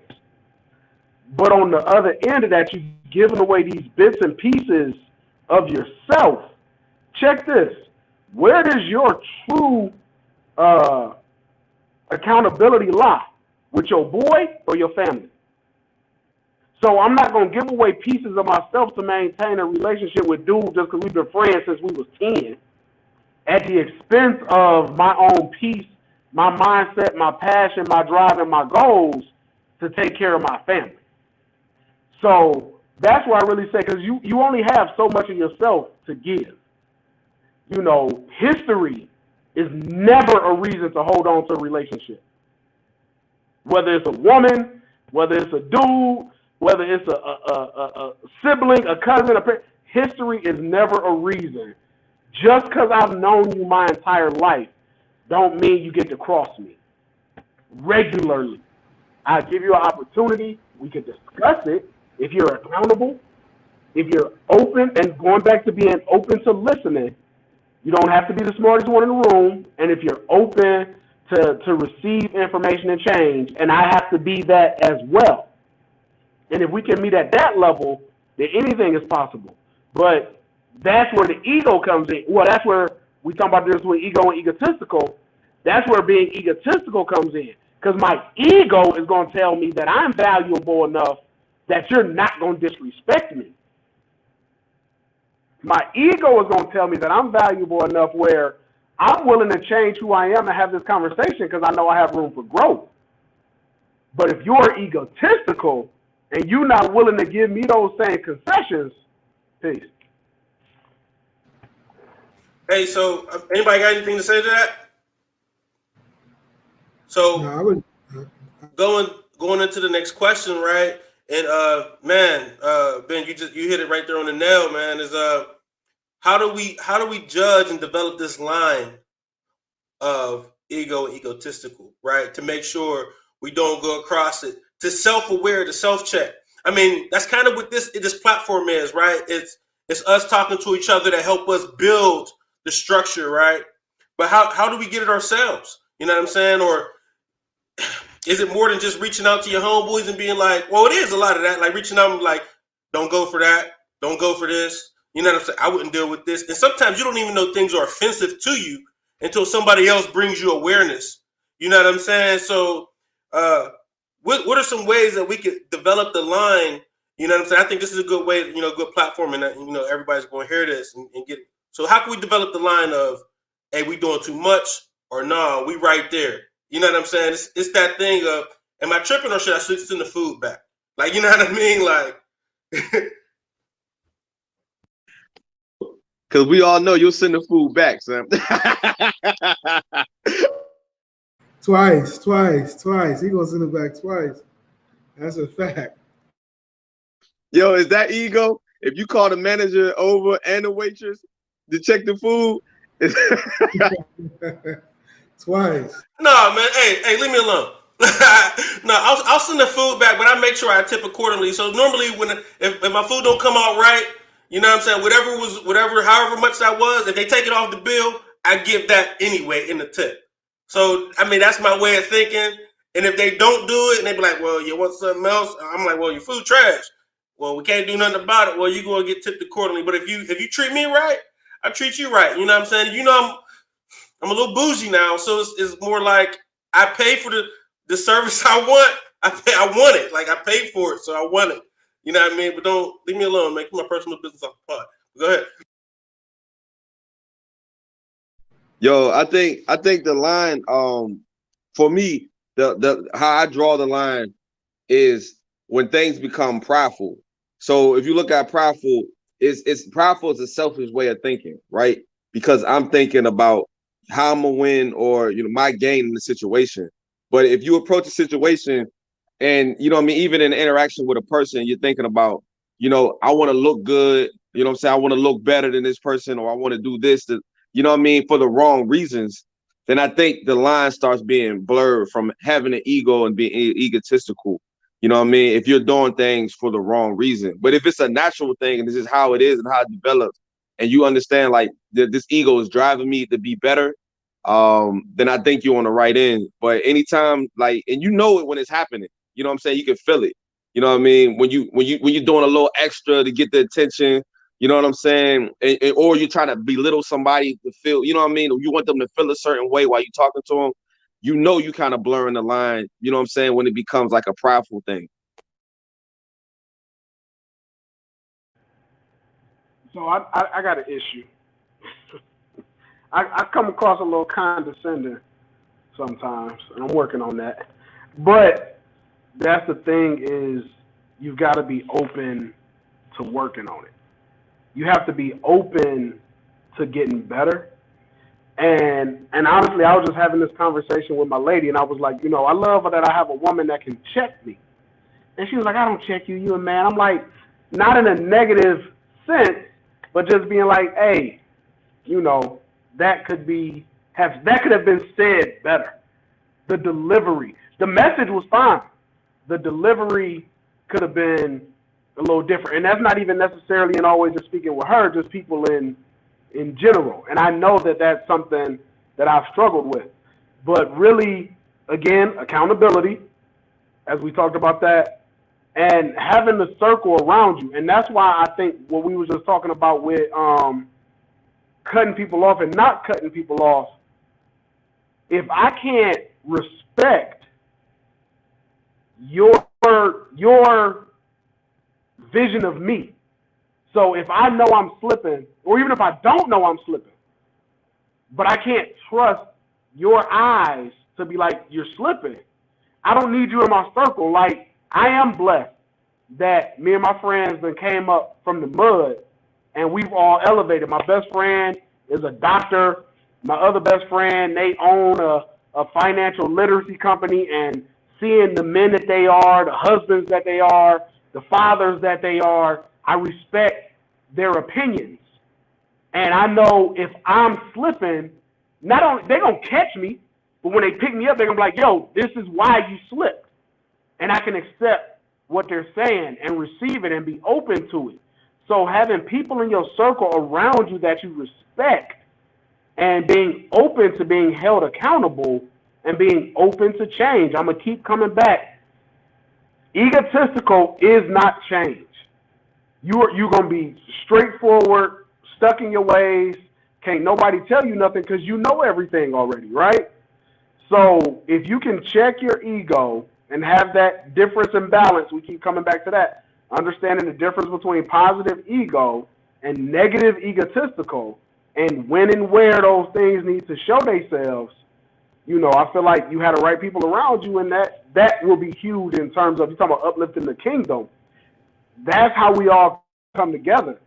But on the other end of that, you're giving away these bits and pieces of yourself. Check this. Where does your true accountability lie? With your boy or your family? So I'm not going to give away pieces of myself to maintain a relationship with dude just because we've been friends since we was 10 at the expense of my own peace, my mindset, my passion, my drive, and my goals to take care of my family. So that's why I really say, because you only have so much of yourself to give. You know, history is never a reason to hold on to a relationship. Whether it's a woman, whether it's a dude, whether it's a sibling, a cousin, a parent, history is never a reason. Just because I've known you my entire life, don't mean you get to cross me regularly. I give you an opportunity. We can discuss it if you're accountable, if you're open, and going back to being open to listening. You don't have to be the smartest one in the room, and if you're open to receive information and change, and I have to be that as well. And if we can meet at that level, then anything is possible. But that's where the ego comes in. Well, that's where we talk about the difference between ego and egotistical. That's where being egotistical comes in. Because my ego is going to tell me that I'm valuable enough that you're not going to disrespect me. My ego is going to tell me that I'm valuable enough where I'm willing to change who I am and have this conversation because I know I have room for growth. But if you're egotistical and you're not willing to give me those same concessions, peace. Hey, so anybody got anything to say to that? So No, I would. going into the next question, right? And man, Ben, you hit it right there on the nail, man. Is how do we judge and develop this line of ego and egotistical, right? To make sure we don't go across it, to self-aware, to self-check. I mean, that's kind of what this platform is, right? It's us talking to each other to help us build the structure, right? But how do we get it ourselves? You know what I'm saying? Or is it more than just reaching out to your homeboys and being like, well, it is a lot of that, like reaching out and like, don't go for that, don't go for this. You know what I'm saying? I wouldn't deal with this. And sometimes you don't even know things are offensive to you until somebody else brings you awareness. You know what I'm saying? So what are some ways that we could develop the line? You know what I'm saying? I think this is a good way, good platform, and everybody's going to hear this and get it. So how can we develop the line of, hey, we doing too much, or no, we right there? You know what I'm saying? It's that thing of, am I tripping or should I send the food back? Like, you know what I mean? Like, because we all know you'll send the food back, Sam. Twice. He gonna send it back twice. That's a fact. Yo, is that ego? If you call the manager over and the waitress to check the food, Twice. no, man. Hey, leave me alone. No, I'll send the food back, but I make sure I tip accordingly. So normally, if my food don't come out right, you know what I'm saying? However much that was, if they take it off the bill, I give that anyway in the tip. So I mean, that's my way of thinking. And if they don't do it, and they be like, "Well, you want something else?" I'm like, "Well, your food trash. Well, we can't do nothing about it. Well, you gonna get tipped accordingly. But if you treat me right, I treat you right. You know what I'm saying? You know, I'm a little bougie now, so it's more like I pay for the service I want. I want it. Like I paid for it, so I want it. You know what I mean? But don't leave me alone. Make my personal business off the pot. Go ahead. yo, I think the line, for me, the how I draw the line is when things become prideful. So if you look at prideful, it's prideful is a selfish way of thinking, right? Because I'm thinking about how I'm gonna win or my gain in the situation. But if you approach a situation and what I mean, even in interaction with a person, you're thinking about, I want to look good, what I'm saying? I want to look better than this person, or I want to do this to, what I mean, for the wrong reasons, then I think the line starts being blurred from having an ego and being egotistical. You know what I mean? If you're doing things for the wrong reason. But if it's a natural thing and this is how it is and how it develops, and you understand like this ego is driving me to be better, then I think you're on the right end. But anytime, like, and you know it when it's happening, you know what I'm saying? You can feel it. You know what I mean? When you're doing a little extra to get the attention, you know what I'm saying? Or you're trying to belittle somebody to feel, you know what I mean? You want them to feel a certain way while you're talking to them. You know, you kind of blurring the line, you know what I'm saying, when it becomes like a prideful thing. So I got an issue. I come across a little condescending sometimes, and I'm working on that. But that's the thing is you've got to be open to working on it. You have to be open to getting better. And honestly, I was just having this conversation with my lady, and I was like, I love that I have a woman that can check me. And she was like, I don't check you, you a man. I'm like, not in a negative sense, but just being like, hey, that could have been said better. The delivery, the message was fine. The delivery could have been a little different, and that's not even necessarily in always just speaking with her, just people in general. And I know that that's something that I've struggled with. But really, again, accountability, as we talked about that, and having the circle around you. And that's why I think what we were just talking about with cutting people off and not cutting people off, if I can't respect your vision of me, so if I know I'm slipping, or even if I don't know I'm slipping, but I can't trust your eyes to be like, you're slipping, I don't need you in my circle. Like, I am blessed that me and my friends then came up from the mud and we've all elevated. My best friend is a doctor. My other best friend, they own a financial literacy company, and seeing the men that they are, the husbands that they are, the fathers that they are, I respect their opinions. And I know if I'm slipping, not only they're going to catch me, but when they pick me up, they're going to be like, yo, this is why you slipped. And I can accept what they're saying and receive it and be open to it. So having people in your circle around you that you respect and being open to being held accountable and being open to change. I'm going to keep coming back. Egotistical is not change. You're going to be straightforward, stuck in your ways. Can't nobody tell you nothing because you know everything already, right? So if you can check your ego and have that difference and balance, we keep coming back to that, understanding the difference between positive ego and negative egotistical, and when and where those things need to show themselves, I feel like you had the right people around you, and that will be huge in terms of, you talking about uplifting the kingdom. That's how we all come together,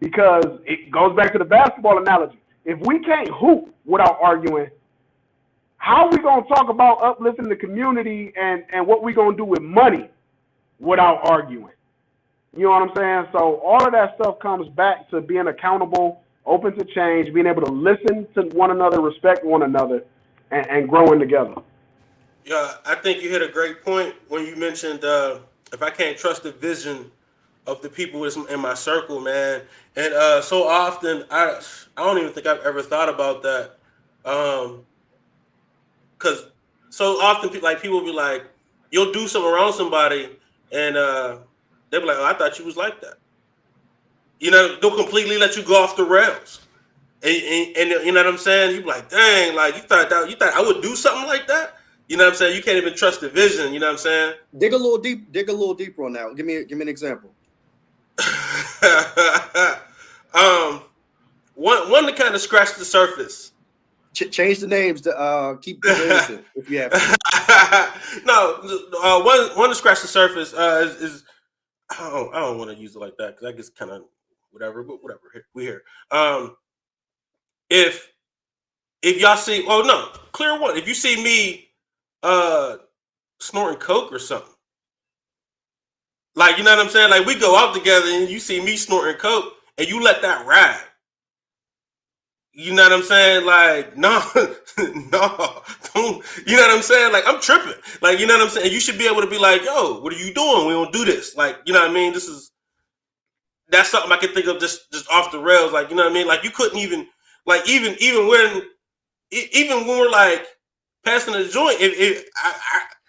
because it goes back to the basketball analogy. If we can't hoop without arguing, how are we going to talk about uplifting the community and what we're going to do with money without arguing? You know what I'm saying? So all of that stuff comes back to being accountable, open to change, being able to listen to one another, respect one another, and growing together. Yeah, I think you hit a great point when you mentioned if I can't trust the vision of the people in my circle, man. And so often, I don't even think I've ever thought about that. Because so often, people be like, you'll do something around somebody, and they'll be like, oh, I thought you was like that. They'll completely let you go off the rails. And you know what I'm saying? You be like, dang, like you thought I would do something like that? You know what I'm saying? You can't even trust the vision. You know what I'm saying? Dig a little deeper on that. Give me an example. One to kind of scratch the surface. Change the names to keep people innocent if you have to. No, one to scratch the surface is I don't want to use it like that because I guess kind of whatever, but whatever. We here. If y'all see, oh no, clear one. If you see me snorting coke or something, like, you know what I'm saying? Like, we go out together and you see me snorting coke and you let that ride. You know what I'm saying? Like, no, no, don't. You know what I'm saying? Like, I'm tripping. Like, you know what I'm saying? You should be able to be like, yo, what are you doing? We don't do this. Like, you know what I mean? That's something I can think of just off the rails. Like, you know what I mean? Like, you couldn't even, like, even when we're like passing the joint, if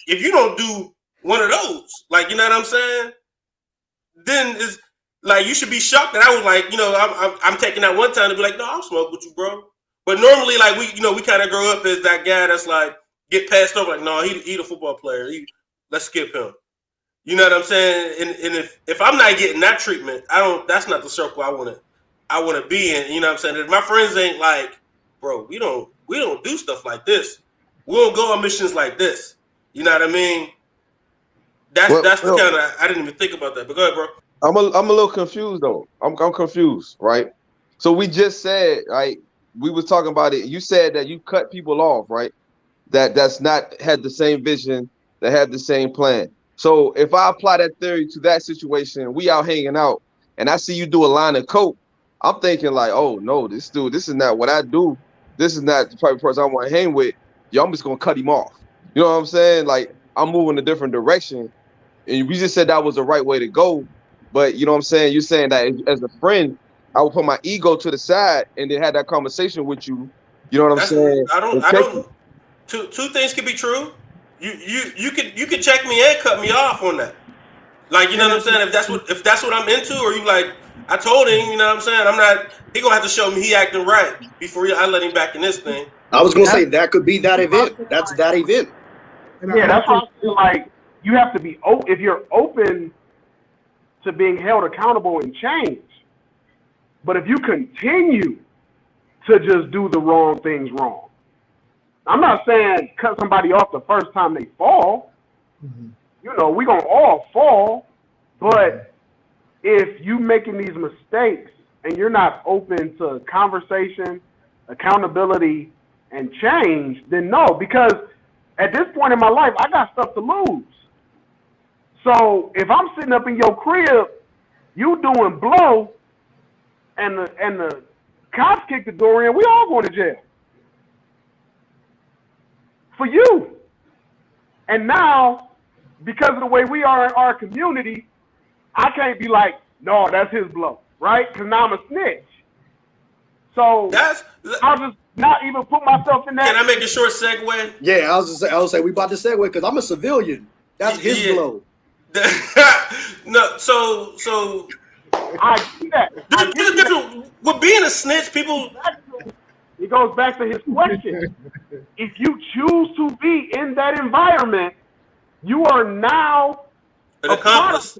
you don't do one of those. Like, you know what I'm saying? Then it's like you should be shocked that I was like, I'm taking that one time to be like, no, I'll smoke with you, bro. But normally, like we kind of grow up as that guy that's like get passed over. Like, no, he a football player. Let's skip him. You know what I'm saying? And if I'm not getting that treatment, That's not the circle I want to be in. You know what I'm saying? If my friends ain't like, bro, we don't do stuff like this. We don't go on missions like this. You know what I mean? That's the kind of I didn't even think about that. But go ahead, bro. I'm a little confused though. I'm confused, right? So we just said, right? We was talking about it. You said that you cut people off, right? That's not had the same vision, that had the same plan. So if I apply that theory to that situation, we out hanging out, and I see you do a line of coke, I'm thinking like, oh no, this dude, this is not what I do. This is not the type of person I want to hang with. Yo, I'm just gonna cut him off. You know what I'm saying? Like I'm moving a different direction, and we just said that was the right way to go. But you know what I'm saying? You're saying that as a friend, I would put my ego to the side and then have that conversation with you. You know what I'm saying? I don't. Two things could be true. You could check me and cut me off on that. Like, you know what I'm saying? If that's what I'm into, or you like, I told him, you know what I'm saying? I'm not. He gonna have to show me he acting right before I let him back in this thing. I was gonna say that could be that event. That's that event. Yeah, that's why I feel like you have to be if you're open to being held accountable and change. But if you continue to just do the wrong things wrong, I'm not saying cut somebody off the first time they fall. Mm-hmm. You know, we're going to all fall. But if you making these mistakes and you're not open to conversation, accountability, and change, then no. Because at this point in my life, I got stuff to lose. So if I'm sitting up in your crib, you doing blow, and the cops kick the door in, we all going to jail. For you. And now, because of the way we are in our community, I can't be like, no, that's his blow, right? Because now I'm a snitch. So I'll just not even put myself in that. Can I make a short segue? Yeah, I was say we about to segue because I'm a civilian. That's his blow. No, so I see that. There's a difference with being a snitch. People. It goes back to his question. If you choose to be in that environment, you are now an accomplice.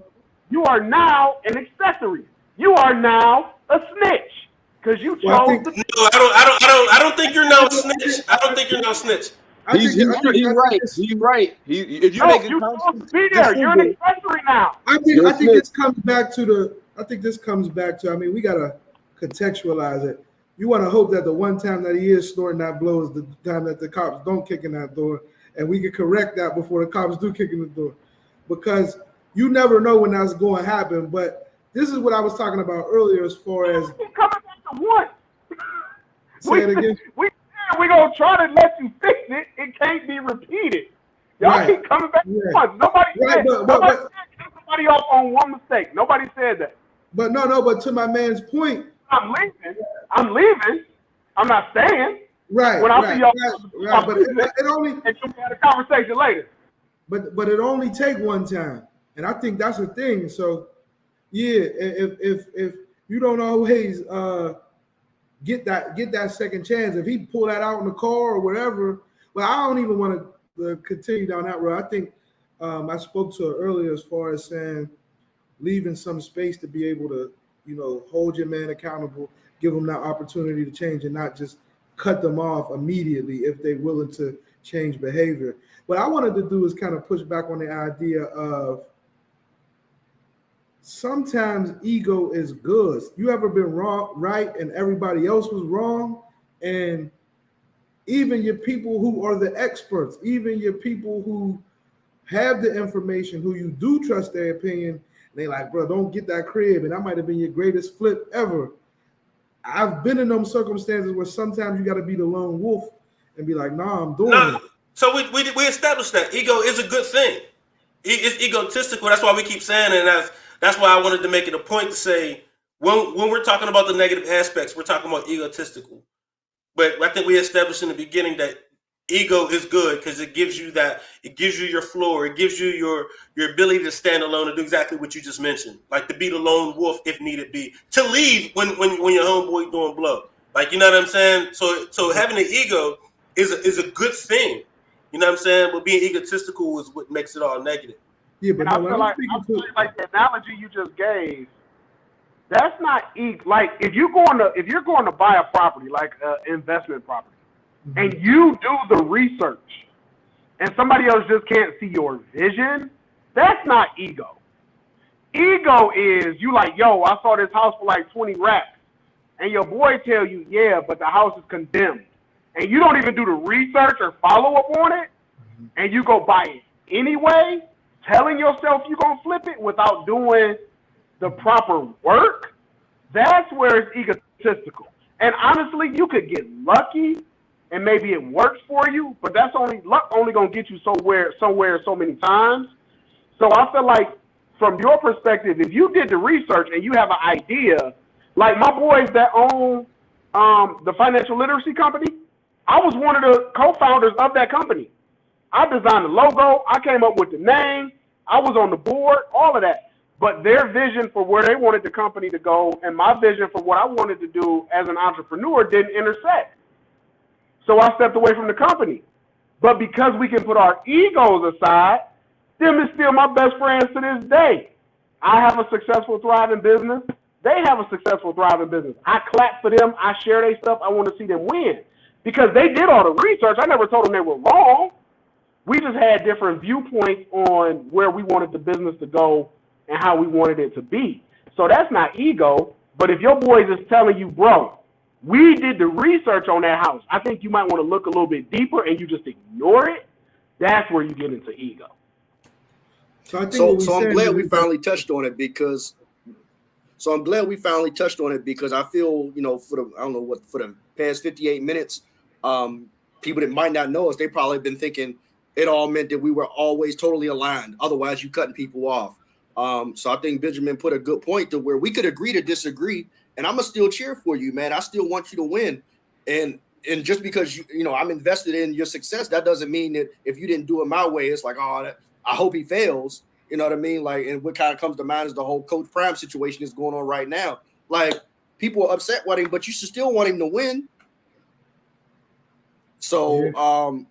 You are now an accessory. You are now a snitch because you chose. No, I don't think you're no snitch. I don't think you're no snitch. He's right. He's right. If you make you're supposed to be there. You're an accessory now. I think this comes back to I mean, we gotta contextualize it. You want to hope that the one time that he is snorting that blow is the time that the cops don't kick in that door, and we can correct that before the cops do kick in the door, because you never know when that's going to happen. But this is what I was talking about earlier, as far as coming back to what? Say it again. We're going to try to let you fix it. It can't be repeated. Y'all keep coming back to once. Nobody said cut somebody off on one mistake. Nobody said that. But but to my man's point, I'm leaving. I'm not staying. Right. When I see y'all, right. But it only and you had a conversation later. But it only take one time, and I think that's the thing. So, yeah, if you don't always get that second chance, if he pull that out in the car or whatever, well, I don't even want to continue down that road. I think I spoke to her earlier as far as saying leaving some space to be able to, hold your man accountable, give them that opportunity to change, and not just cut them off immediately if they're willing to change behavior. What I wanted to do is kind of push back on the idea of sometimes ego is good. You ever been right and everybody else was wrong? And even your people who are the experts, even your people who have the information, who you do trust their opinion, they like, bro, don't get that crib. And that might have been your greatest flip ever. I've been in those circumstances where sometimes you got to be the lone wolf and be like, nah, I'm doing it. So we established that ego is a good thing. It's egotistical. That's why we keep saying it. And that's why I wanted to make it a point to say when we're talking about the negative aspects, we're talking about egotistical. But I think we established in the beginning that ego is good because it gives you your floor, it gives you your ability to stand alone and do exactly what you just mentioned, like to be the lone wolf if needed be, to leave when your homeboy doing blow, like, you know what I'm saying. So having an ego is a good thing, you know what I'm saying. But being egotistical is what makes it all negative. Yeah, but And no, when I'm speaking to like the analogy you just gave, that's not like if you're going to buy a property, like an investment property, and you do the research, and somebody else just can't see your vision, that's not ego. Ego is you like, yo, I saw this house for like 20 racks, and your boy tell you, yeah, but the house is condemned, and you don't even do the research or follow up on it, and you go buy it anyway, telling yourself you're gonna flip it without doing the proper work. That's where it's egotistical. And honestly, you could get lucky and maybe it works for you, but that's luck only gonna get you somewhere so many times. So I feel like from your perspective, if you did the research and you have an idea, like my boys that own the financial literacy company, I was one of the co-founders of that company. I designed the logo, I came up with the name, I was on the board, all of that. But their vision for where they wanted the company to go and my vision for what I wanted to do as an entrepreneur didn't intersect. So I stepped away from the company. But because we can put our egos aside, them is still my best friends to this day. I have a successful, thriving business. They have a successful, thriving business. I clap for them. I share their stuff. I want to see them win. Because they did all the research. I never told them they were wrong. We just had different viewpoints on where we wanted the business to go and how we wanted it to be. So that's not ego. But if your boy is telling you, bro, we did the research on that house, I think you might want to look a little bit deeper and you just ignore it, that's where you get into ego. So I'm glad we finally touched on it because I feel, for the past 58 minutes, people that might not know us, they probably been thinking it all meant that we were always totally aligned. Otherwise, you cutting people off. So I think Benjamin put a good point to where we could agree to disagree, and I'm gonna still cheer for you, man. I still want you to win, and just because I'm invested in your success, that doesn't mean that if you didn't do it my way, it's like, oh, I hope he fails. You know what I mean? Like, and what kind of comes to mind is the whole Coach Prime situation is going on right now. Like, people are upset with him, but you should still want him to win. So,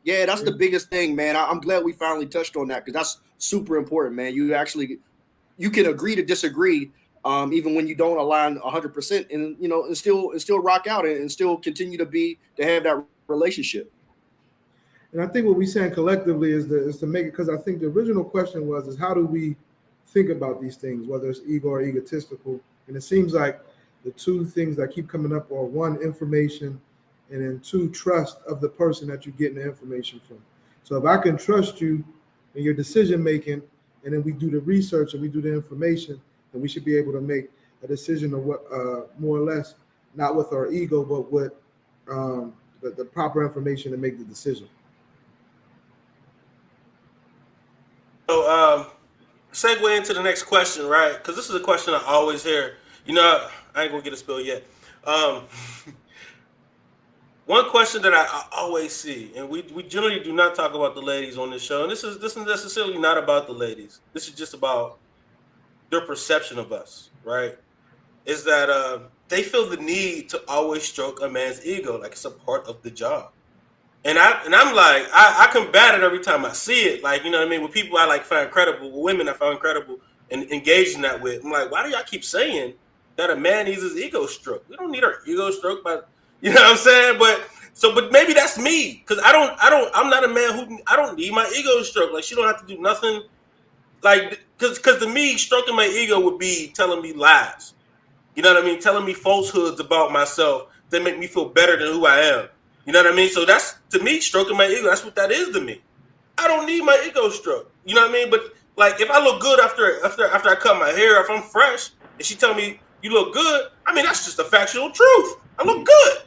that's the biggest thing, man. I'm glad we finally touched on that because that's super important, man. You can agree to disagree, even when you don't align 100%, and still rock out and still continue to have that relationship. And I think what we're saying collectively is to make it, because I think the original question was how do we think about these things, whether it's ego or egotistical? And it seems like the two things that keep coming up are one, information, and then two, trust of the person that you're getting the information from. So if I can trust you in your decision making, and then we do the research and we do the information, then we should be able to make a decision of what, more or less, not with our ego, but with the proper information to make the decision. So segue into the next question, right? Because this is a question I always hear. I ain't gonna get a spill yet. One question that I always see, and we generally do not talk about the ladies on this show, and this is necessarily not about the ladies. This is just about their perception of us, right? Is that they feel the need to always stroke a man's ego like it's a part of the job. And I'm like, I combat it every time I see it. Like, you know what I mean? With people I like find credible, with women I find credible and engaged in that with. I'm like, why do y'all keep saying that a man needs his ego stroked? We don't need our ego stroked by, you know what I'm saying? But maybe that's me. Cause I'm not a man I don't need my ego stroked. Like, she don't have to do nothing. Like, cause to me, stroking my ego would be telling me lies. You know what I mean? Telling me falsehoods about myself that make me feel better than who I am. You know what I mean? So that's, to me, stroking my ego. That's what that is to me. I don't need my ego stroked. You know what I mean? But like, if I look good after I cut my hair, if I'm fresh, and she tell me you look good, I mean, that's just a factual truth. I look good.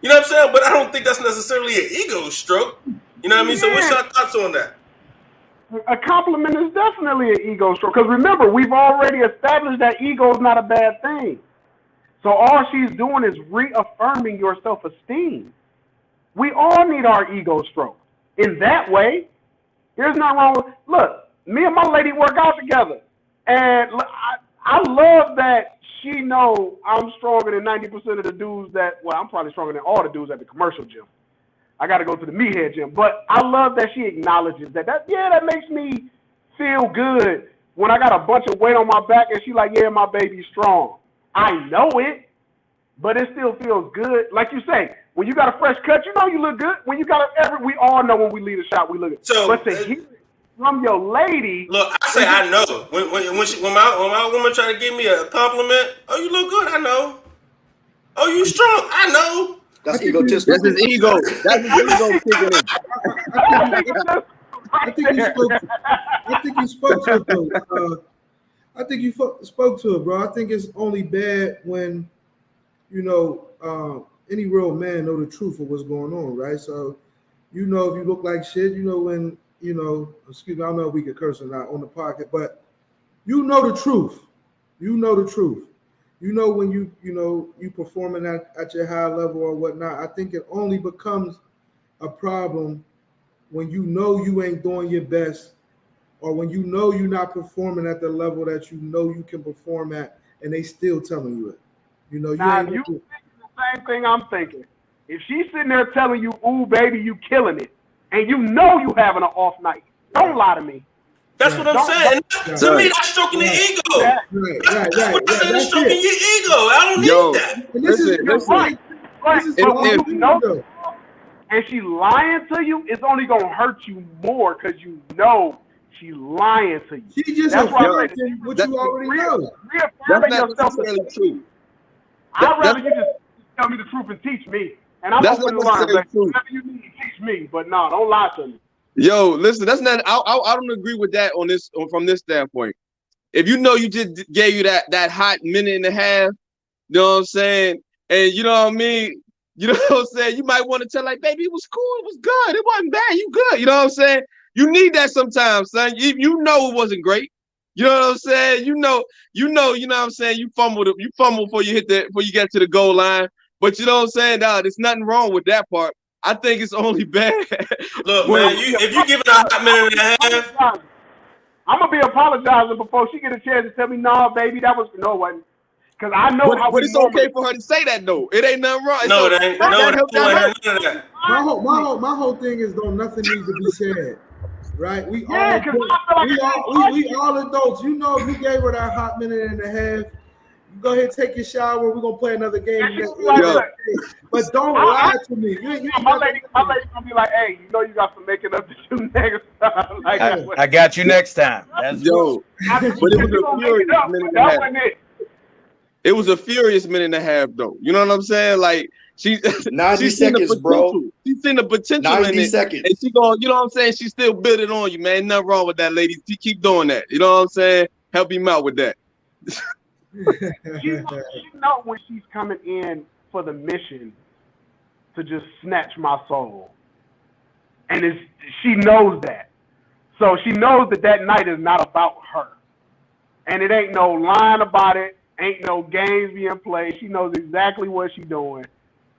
You know what I'm saying? But I don't think that's necessarily an ego stroke. You know what I mean? So what's your thoughts on that? A compliment is definitely an ego stroke. Because remember, we've already established that ego is not a bad thing. So all she's doing is reaffirming your self-esteem. We all need our ego stroke. in that way. There's nothing wrong with. Look, me and my lady work out together, and I love that she know I'm stronger than 90% of the dudes that. Well, I'm probably stronger than all the dudes at the commercial gym. I got to go to the meathead gym, but I love that she acknowledges that. That makes me feel good when I got a bunch of weight on my back and she like, yeah, my baby's strong. I know it, but it still feels good. Like you say, when you got a fresh cut, you know you look good. When you got we all know when we leave the shop, we look good. So, but to hear it from your lady, look, I say I know. When my woman try to give me a compliment, oh, you look good, I know. Oh, you strong, I know. That's egotistical. That's his ego. That's his ego kicking in. I think you spoke to it, though. I think you spoke to it, bro. I think it's only bad when, any real man know the truth of what's going on, right? So, if you look like shit, when, excuse me, I don't know if we could curse or not on the pocket, but you know the truth. You know the truth. When you performing at your high level or whatnot. I think it only becomes a problem when you ain't doing your best, or when you're not performing at the level that you can perform at, and they still telling you it. Now, if you thinking the same thing I'm thinking, if she's sitting there telling you, "Ooh, baby, you killing it," and you having an off night, don't lie to me. That's what I'm saying. To me, that's stroking the ego. That's what I'm saying, stroking your ego. I don't need that. And this is right. But when you and she lying to you, it's only gonna hurt you more because you know she's lying to you. She just affirming what you already know. Reaffirming yourself. True. I'd rather you just tell me the truth and teach me. And I'm open to learn. Whatever you need to teach me, but no, don't lie to me. Yo, listen, that's not. I don't agree with that from this standpoint. If you just gave you that hot minute and a half, you know what I'm saying, and you know what I mean, you know what I'm saying, you might want to tell like, baby, it was cool, it was good, it wasn't bad, you good, you know what I'm saying. You need that sometimes, son. You know it wasn't great. You know what I'm saying. You know what I'm saying. You fumble before you get to the goal line. But you know what I'm saying. Nah, there's nothing wrong with that part. I think it's only bad. Look, man, if you give it a hot minute and a half, I'm gonna be apologizing before she get a chance to tell me, "No, baby, that was no one." Because I know how. But it's okay for her to say that though. It ain't nothing wrong. No, it ain't. No, it ain't. My whole thing is though nothing needs to be said. Right? We all adults. If you gave her that hot minute and a half, you go ahead and take your shower. We're gonna play another game. But don't lie to me. My lady's gonna be like, "Hey, you got some making up to do next time." Like, I got you next time. But it was a furious minute and a half. It was a furious minute and a half, though. You know what I'm saying? Like she's 90 seconds, bro. She's seen the potential 90 in it, seconds. and she going, you know what I'm saying? She still building on you, man. Nothing wrong with that, lady. She keep doing that. You know what I'm saying? Help him out with that. She know when she's coming in for the mission to just snatch my soul, and she knows that. So she knows that night is not about her, and it ain't no lying about it. Ain't no games being played. She knows exactly what she's doing.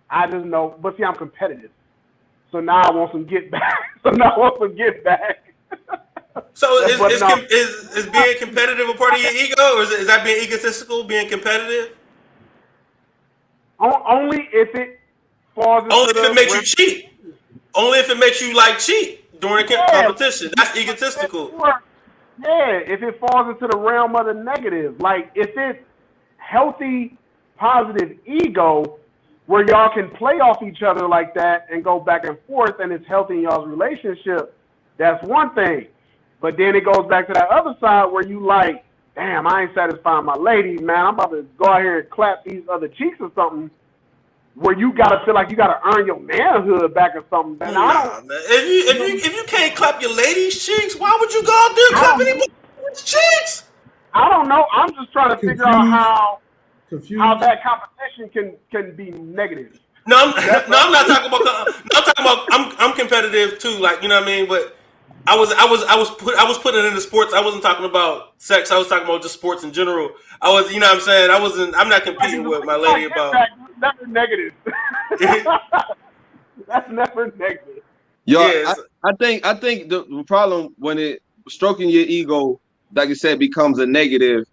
I just know, but see, I'm competitive. So now I want some get back. So is being competitive a part of your ego, or is that being egotistical, being competitive? Only if it falls into Only if it makes you cheat. Only if it makes you cheat during a competition. That's egotistical. Yeah, if it falls into the realm of the negative. Like if it's healthy, positive ego where y'all can play off each other like that and go back and forth and it's healthy in y'all's relationship, that's one thing. But then it goes back to that other side where you like, damn, I ain't satisfying my lady, man. I'm about to go out here and clap these other cheeks or something, where you gotta feel like you gotta earn your manhood back or something. Man, man. If you can't clap your lady's cheeks, why would you go out there and clap anybody's cheeks? I don't know. I'm just trying to figure out how that competition can be negative. No, I'm not talking about. I'm competitive too. Like, you know what I mean. But I was putting it into sports. I wasn't talking about sex. I was talking about just sports in general. I was, you know what I'm saying. I'm not competing with my lady about. Never negative. That's never negative. Yo, Yeah, I think the problem when it stroking your ego, like you said, becomes a negative.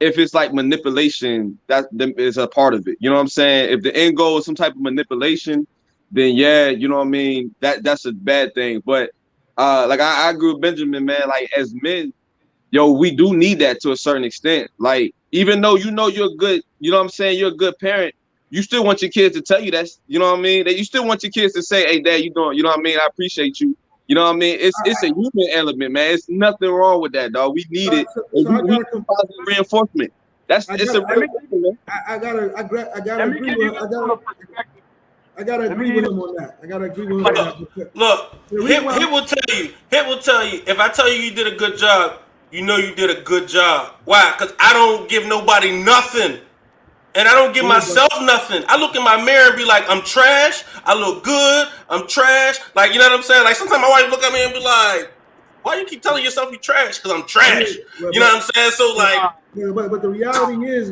If it's like manipulation, that is a part of it. You know what I'm saying? If the end goal is some type of manipulation, then yeah, you know what I mean. That's a bad thing. But like I agree with Benjamin, man. Like as men, yo, we do need that to a certain extent. Like, even though you know you're good, you know what I'm saying, you're a good parent, you still want your kids to tell you that, you know what I mean? That you still want your kids to say, hey, dad, you doing, you know what I mean? I appreciate you. You know what I mean? It's a human element, man. It's nothing wrong with that, dog. We need it. So I We gotta need positive reinforcement. I It's a gotta real thing, man. I gotta Let me agree give you with this from a perspective. I gotta Let me agree give with you him on that. I gotta agree with him on that. Because look, the reason why Hit will tell you. Hit will tell you. If I tell you you did a good job, you know you did a good job. Why? Because I don't give nobody nothing. And I don't give myself nothing. I look in my mirror and be like, I'm trash. I look good. I'm trash. Like, you know what I'm saying? Like, sometimes my wife look at me and be like, why you keep telling yourself you trash? Because I'm trash. You know what I'm saying? So, like, but the reality is,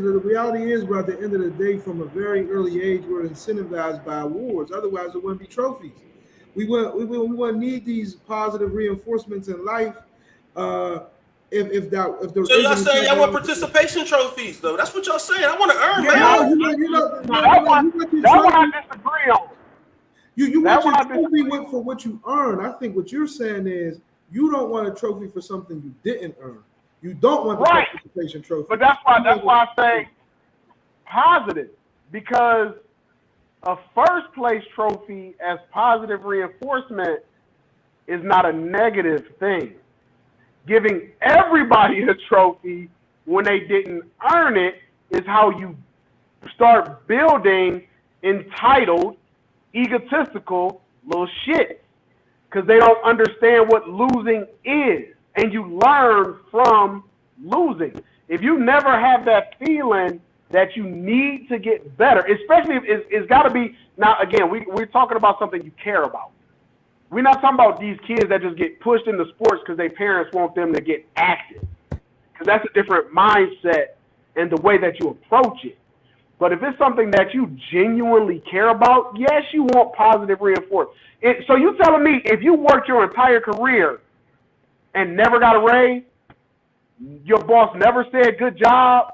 bro, at the end of the day, from a very early age, we're incentivized by awards. Otherwise, there wouldn't be trophies. We wouldn't need these positive reinforcements in life. If there so y'all isn't a saying y'all want technology. participation trophies, though. That's what y'all saying. I want to earn, Yeah, man. that one I disagree on. You That want one I your trophy for what you earn. I think what you're saying is you don't want a trophy for something you didn't earn. You don't want the Right. participation trophy. But that's why I say positive, because a first place trophy as positive reinforcement is not a negative thing. Giving everybody a trophy when they didn't earn it is how you start building entitled, egotistical little shit, because they don't understand what losing is, and you learn from losing. If you never have that feeling that you need to get better, especially if it's got to be, now again, we're talking about something you care about. We're not talking about these kids that just get pushed into sports because their parents want them to get active, because that's a different mindset and the way that you approach it. But if it's something that you genuinely care about, yes, you want positive reinforcement. So you telling me if you worked your entire career and never got a raise, your boss never said good job,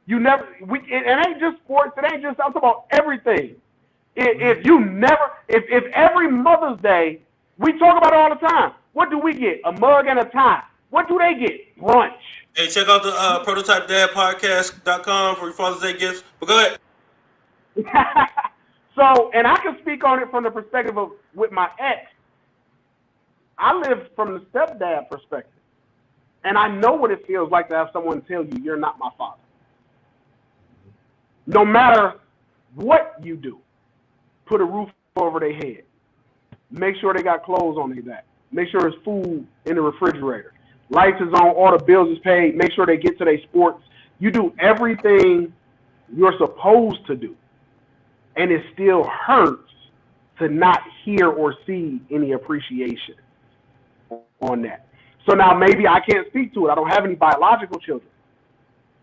it ain't just sports, it ain't just, I'm talking about everything. If every Mother's Day, we talk about it all the time, what do we get? A mug and a tie. What do they get? Brunch. Hey, check out the prototypedadpodcast.com for your Father's Day gifts. But go ahead. So, and I can speak on it from the perspective of with my ex. I live from the stepdad perspective, and I know what it feels like to have someone tell you you're not my father. No matter what you do, put a roof over their head. Make sure they got clothes on their back. Make sure there's food in the refrigerator. Lights is on, all the bills is paid. Make sure they get to their sports. You do everything you're supposed to do. And it still hurts to not hear or see any appreciation on that. So now maybe I can't speak to it. I don't have any biological children.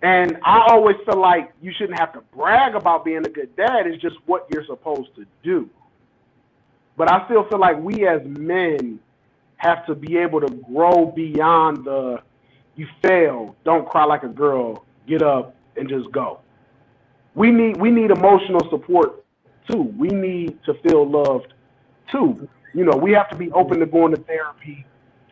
And I always feel like you shouldn't have to brag about being a good dad. It's just what you're supposed to do. But I still feel like we as men have to be able to grow beyond the you fail, don't cry like a girl, get up and just go. We need emotional support too. We need to feel loved too. You know, we have to be open to going to therapy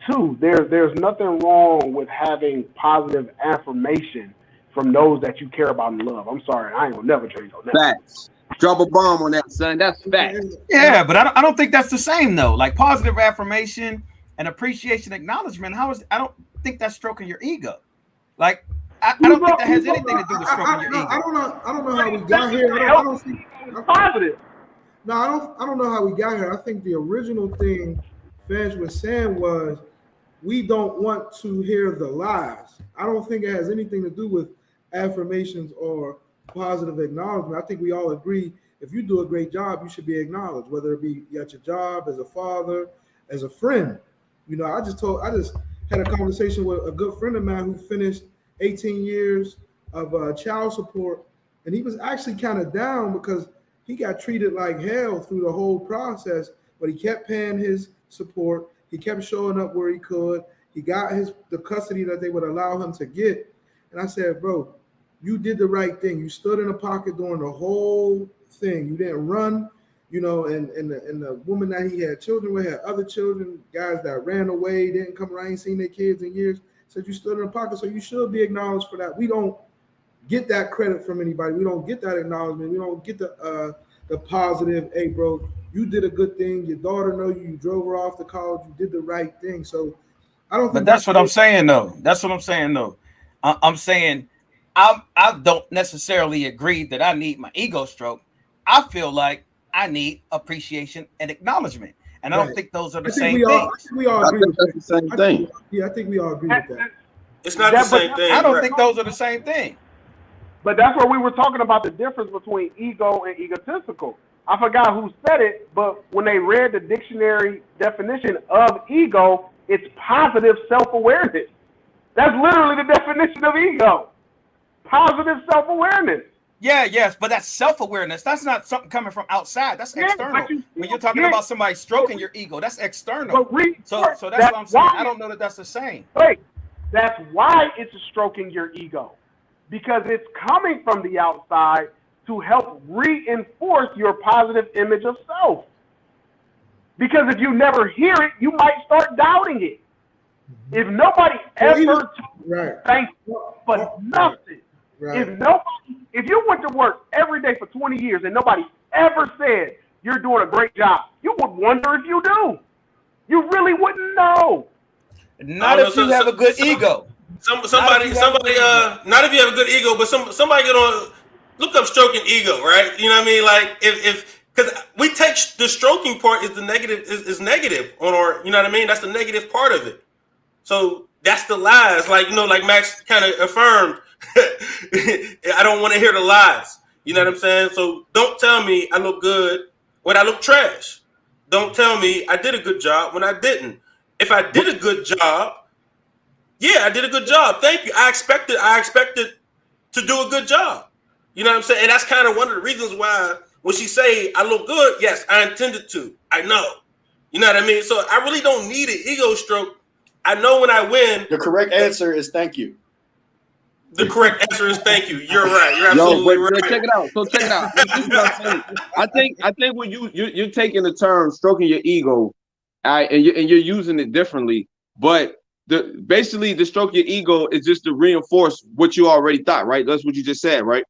too. There's nothing wrong with having positive affirmation from those that you care about and love. I'm sorry, I ain't gonna never change on that. Facts. Drop a bomb on that, son. That's facts. Yeah, but I don't think that's the same though. Like positive affirmation and appreciation, acknowledgement. I don't think that's stroking your ego. Like I don't think that has anything to do with stroking your ego. I don't know how we got here. I don't think Positive. No, I don't know how we got here. I think the original thing Fans was saying was we don't want to hear the lies. I don't think it has anything to do with affirmations or positive acknowledgement. I think we all agree if you do a great job, you should be acknowledged, whether it be at your job, as a father, as a friend. You know, I just had a conversation with a good friend of mine who finished 18 years of child support, and he was actually kind of down because he got treated like hell through the whole process, but he kept paying his support. He kept showing up where he could. He got the custody that they would allow him to get. And I said, bro, you did the right thing. You stood in the pocket during the whole thing. You didn't run, and the woman that he had children with had other children, guys that ran away, didn't come around, ain't seen their kids in years. Said you stood in the pocket, so you should be acknowledged for that. We don't get that credit from anybody. We don't get that acknowledgement. We don't get the positive, hey, bro, you did a good thing. Your daughter know you. You drove her off to college. You did the right thing. So I don't think. But that's what I'm saying, though. That's what I'm saying, though. I'm saying I don't necessarily agree that I need my ego stroke. I feel like I need appreciation and acknowledgement, and I don't think those are the same things. I think we all agree with that. That's the same thing. I think we all agree with that. It's not the same thing. I don't think those are the same thing. But that's where we were talking about the difference between ego and egotistical. I forgot who said it, but when they read the dictionary definition of ego, it's positive self-awareness. That's literally the definition of ego. Positive self-awareness. Yeah, yes, but that's self-awareness. That's not something coming from outside. That's external. When you're talking about somebody stroking your ego, that's external. So that's what I'm saying. I don't know that that's the same. Wait, that's why it's stroking your ego. Because it's coming from the outside to help reinforce your positive image of self. Because if you never hear it, you might start doubting it. If nobody ever thanks you for nothing, if you went to work every day for 20 years and nobody ever said you're doing a great job, you would wonder if you do. You really wouldn't know. Not if you have a good ego. Somebody, not if you have a good ego, but somebody get on, look up stroking ego, right? You know what I mean? Like if because we take the stroking part is the negative is negative on our, you know what I mean? That's the negative part of it. So that's the lies, like like Max kind of affirmed. I don't want to hear the lies. You know what I'm saying? So don't tell me I look good when I look trash. Don't tell me I did a good job when I didn't. If I did a good job, yeah, I did a good job. Thank you. I expected to do a good job. You know what I'm saying? And that's kind of one of the reasons why when she say I look good, yes, I intended to. I know. You know what I mean? So I really don't need an ego stroke. I know when I win. The correct answer is thank you. The correct answer is thank you. You're right. You're absolutely right. Check it out. So check it out. This is what I'm saying. I think when you're taking the term stroking your ego, and you're using it differently, but basically the stroke your ego is just to reinforce what you already thought, right? That's what you just said, right?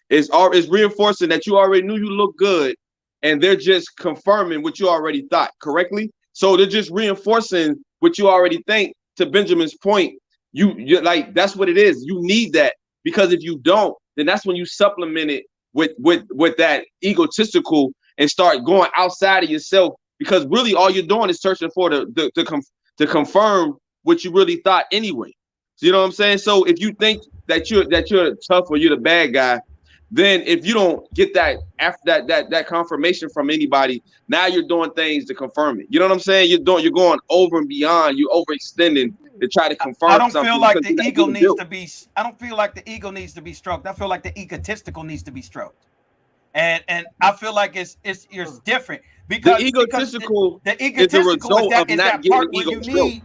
It's reinforcing that you already knew you look good, and they're just confirming what you already thought correctly. So they're just reinforcing what you already think. To Benjamin's point, you're like, that's what it is. You need that, because if you don't, then that's when you supplement it with that egotistical and start going outside of yourself, because really all you're doing is searching for to confirm what you really thought anyway. So you know what I'm saying? So if you think that you're tough or you're the bad guy, then if you don't get that after that confirmation from anybody, now you're doing things to confirm it. You know what I'm saying? You're going over and beyond. You're overextending to try to confirm. I don't something feel like the ego needs to be. I don't feel like the ego needs to be stroked. I feel like the egotistical needs to be stroked, and I feel like it's different, because the egotistical is the result of not getting ego stroked.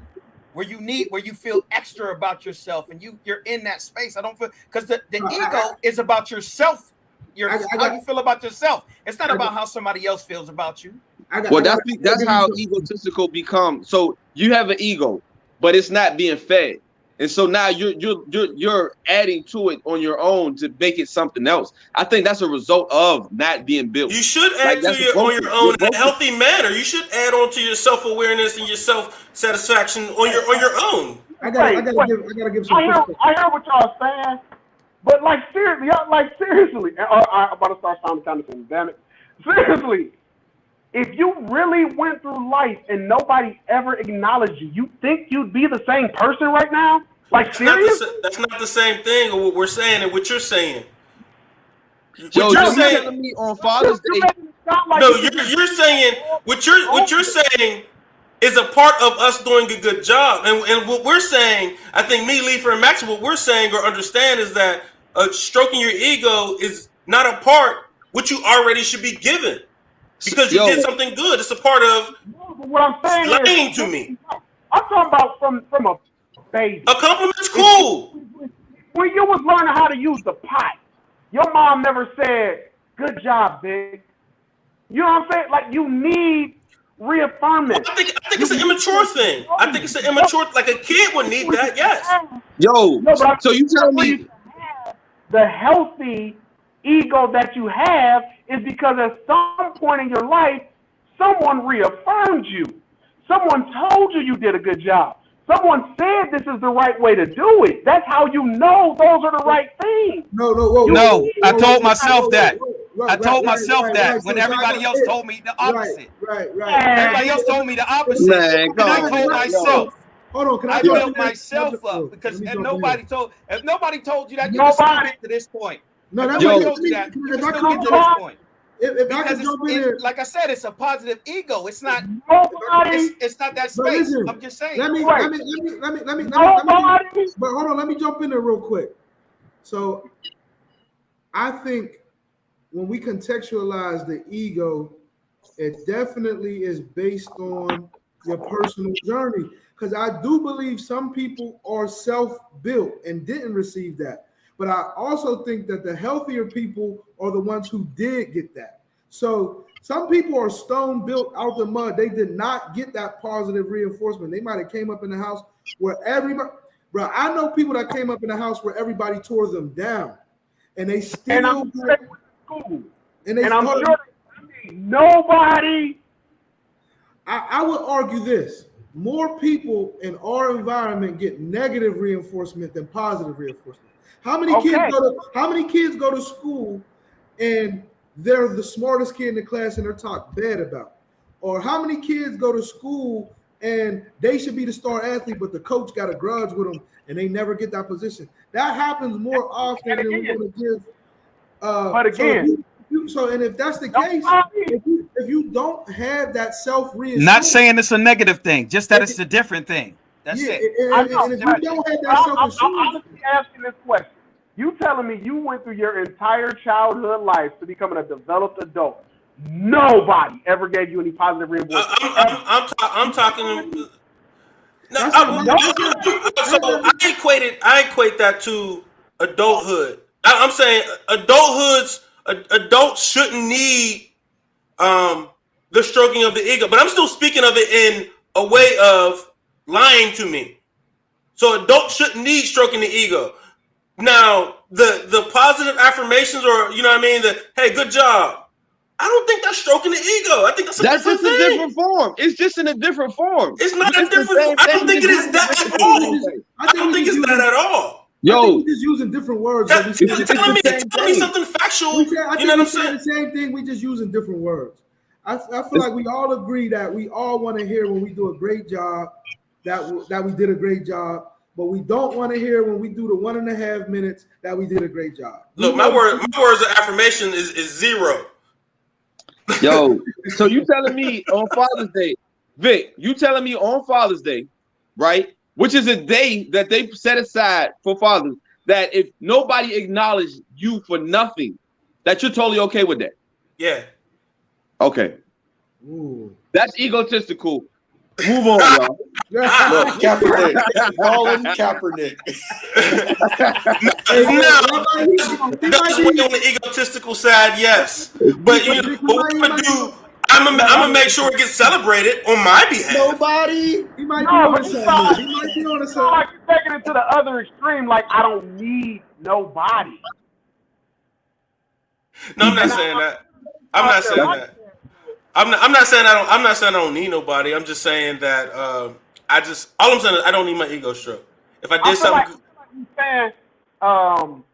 Where you feel extra about yourself, and you're in that space. I don't feel, because the ego is about yourself. How you feel about yourself. It's not about how somebody else feels about you. That's how egotistical becomes. So you have an ego, but it's not being fed, and so now you're adding to it on your own to make it something else. I think that's a result of not being built. You should add on your own in a healthy manner. You should add on to your self-awareness and your self-satisfaction on your own. I gotta give some. I hear what y'all saying, but seriously, I'm about to start sounding kind of saying, damn it. Seriously, if you really went through life and nobody ever acknowledged you, you think you'd be the same person right now? Like, serious? That's not the same thing of what we're saying and what you're saying. You're telling me on Father's Day. No, you're saying what you're saying is a part of us doing a good job, and what we're saying, I think me, Leifer, and Max, what we're saying or understand is that stroking your ego is not a part what you already should be given. because you did something good. It's a part of What I'm saying lying is, to me. I'm talking about from a baby. A compliment's cool. When you was learning how to use the pot, your mom never said, "Good job, big." You know what I'm saying? Like, you need reaffirmment. I think it's an immature thing. I think it's an immature, like a kid would need that. Yes. Yo, so you telling me the healthy ego that you have is because at some point in your life, someone reaffirmed you. Someone told you you did a good job. Someone said this is the right way to do it. That's how you know those are the right things. No, I told myself that. I told myself that when everybody else told me the opposite. Right. Everybody else told me the opposite. Man, And I told myself. Hold on, can I I built myself up because if nobody told you that, you can still get to this point. No, If that nobody way, told you that, you if can I still can get to this point. If I Because can jump in there, like I said, it's a positive ego. It's not. Nobody. It's not that But space. listen, I'm just saying. let me Nobody. but hold on, let me jump in there real quick. So I think when we contextualize the ego, it definitely is based on your personal journey. Because I do believe some people are self-built and didn't receive that. But I also think that the healthier people are the ones who did get that. So some people are stone built out the mud. They did not get that positive reinforcement. They might have came up in the house where everybody, bro, I know people that came up in the house where everybody tore them down. And they still And I'm sure they went to school. and they I'm sure nobody. I would argue this. More people in our environment get negative reinforcement than positive reinforcement. How many kids go to school and they're the smartest kid in the class and they're talked bad about? Or how many kids go to school and they should be the star athlete, but the coach got a grudge with them and they never get that position? That happens more often than we want to give. But again, and if that's the case, if you don't have that self-reassurance, Not saying it's a negative thing, just that it's a different thing. That's it. And if you don't have that self-assurance, I'm honestly asking this question. You telling me you went through your entire childhood life to becoming a developed adult. Nobody ever gave you any positive reinforcement. I'm talking. So I equate that to adulthood. I'm saying adults shouldn't need the stroking of the ego, but I'm still speaking of it in a way of lying to me. So adults shouldn't need stroking the ego. Now, the positive affirmations, or you know what I mean, the hey, good job. I don't think that's stroking the ego. I think that's different just a different form. It's just in a different form. It's not a different. I don't think it is that at all. I don't think it's that at all. I think we're just using different words. Tell me something factual. You know what I'm saying? The same thing. We just using different words. I feel like we all agree that we all want to hear when we do a great job, that we did a great job, but we don't want to hear when we do the 1.5 minutes that we did a great job. Look, my words of affirmation is 0. Yo, so you telling me on Father's Day, Vic, you telling me on Father's Day, right? Which is a day that they set aside for fathers, that if nobody acknowledged you for nothing, that you're totally okay with that? Yeah. Okay. Ooh. That's egotistical. Move on, y'all. Look, Kaepernick. Colin Kaepernick. That's on the egotistical side, yes. But what I'm gonna do, I'm gonna make sure it gets celebrated on my behalf. Nobody. He might be on something. He might be on It's like you're taking it to the other extreme. Like, I don't need nobody. No, I'm not saying that. I'm not saying that. I'm not saying I don't need nobody. I'm just saying that all I'm saying is I don't need my ego stroke. If I did something, you're saying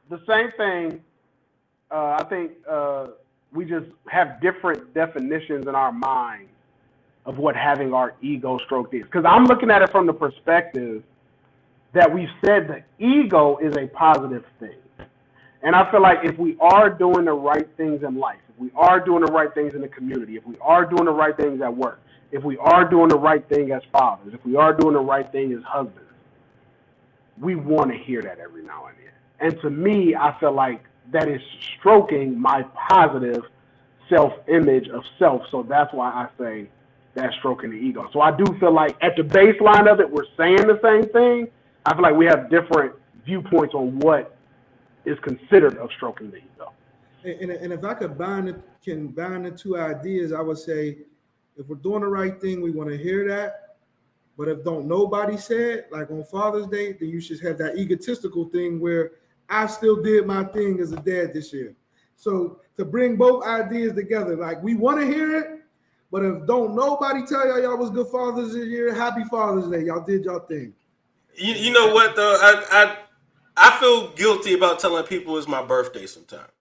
the same thing. I think we just have different definitions in our mind of what having our ego stroked is. Because I'm looking at it from the perspective that we've said the ego is a positive thing. And I feel like if we are doing the right things in life, if we are doing the right things in the community, if we are doing the right things at work, if we are doing the right thing as fathers, if we are doing the right thing as husbands, we want to hear that every now and then. And to me, I feel like that is stroking my positive self-image of self. So that's why I say that's stroking the ego. So I do feel like at the baseline of it, we're saying the same thing. I feel like we have different viewpoints on what is considered of stroking the ego. And if I could bind the two ideas, I would say, if we're doing the right thing, we want to hear that. But if don't nobody say it, like on Father's Day, then you should have that egotistical thing where I still did my thing as a dad this year. So to bring both ideas together, like we want to hear it, but if don't nobody tell y'all was good fathers this year, happy Father's Day. Y'all did y'all thing. You know what though? I feel guilty about telling people it's my birthday sometimes.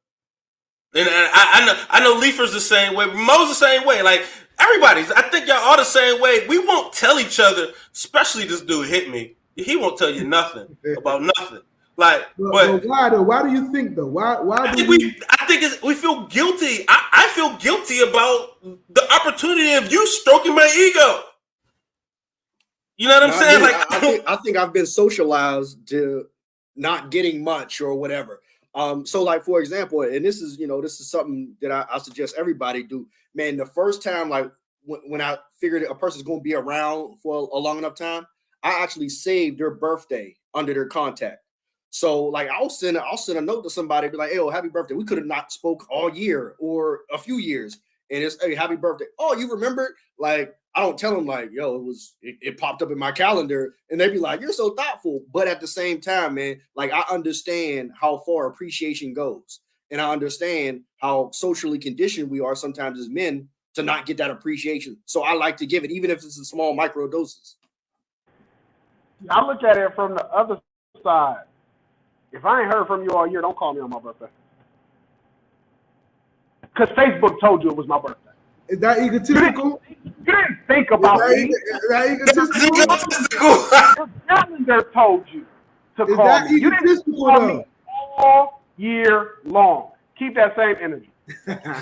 And I know Leafer's the same way. Mo's the same way. Like everybody's, I think y'all all the same way. We won't tell each other, especially this dude hit me. He won't tell you nothing about nothing. Like, but why though? Why do you think though? Why do I think we feel guilty. I feel guilty about the opportunity of you stroking my ego. You know what I'm saying? I think I've been socialized to not getting much or whatever. So like, for example, and this is something that I suggest everybody do, man. The first time, like when I figured a person's going to be around for a long enough time, I actually saved their birthday under their contact. So like, I'll send a note to somebody, be like, "Hey, happy birthday. We could have not spoke all year or a few years. And it's, hey, happy birthday. Oh, you remembered? Like, I don't tell them like, yo, it popped up in my calendar, and they'd be like, you're so thoughtful. But at the same time, man, like I understand how far appreciation goes. And I understand how socially conditioned we are sometimes as men to not get that appreciation. So I like to give it, even if it's in small micro doses. I look at it from the other side. If I ain't heard from you all year, don't call me on my birthday. Because Facebook told you it was my birthday. Is that egotistical? You didn't think about me. Is that egotistical? Your calendar told you to Is call that me. You didn't egotistical call though? me all year long. Keep that same energy.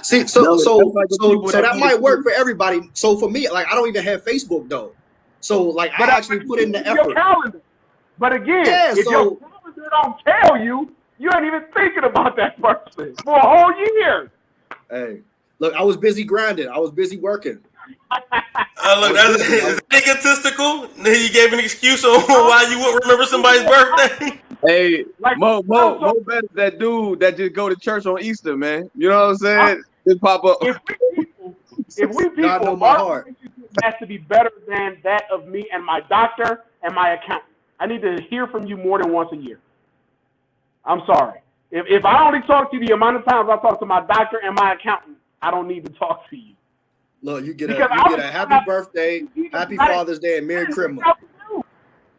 See, so that might work for everybody. So for me, like I don't even have Facebook though. So like I actually put in the effort. Calendar. But again, if your calendar don't tell you, you ain't even thinking about that person for a whole year. Hey, look, I was busy grinding. I was busy working. Look, that's egotistical. Then you gave an excuse on why you wouldn't remember somebody's birthday. Hey, like, Mo better that dude that just go to church on Easter, man. You know what I'm saying? Just pop up. If we people, our relationship has to be better than that of me and my doctor and my accountant. I need to hear from you more than once a year. I'm sorry. If I only talk to you the amount of times I talk to my doctor and my accountant, I don't need to talk to you. Look, you get a happy birthday, happy Father's Day, and Merry Christmas.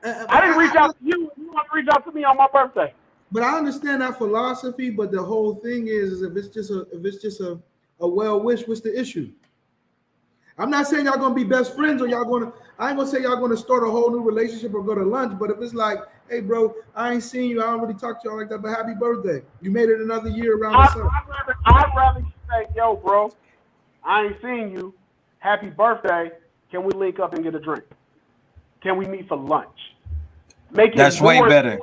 I didn't reach out to you. You want to reach out to me on my birthday. But I understand that philosophy. But the whole thing is if it's just a well wish, what's the issue? I'm not saying y'all gonna be best friends or I ain't gonna say y'all gonna start a whole new relationship or go to lunch. But if it's like, hey, bro, I ain't seen you. I don't really talk to y'all like that. But happy birthday. You made it another year around the sun. I'd rather you say, yo, bro, I ain't seen you. Happy birthday. Can we link up and get a drink? Can we meet for lunch? That's way better.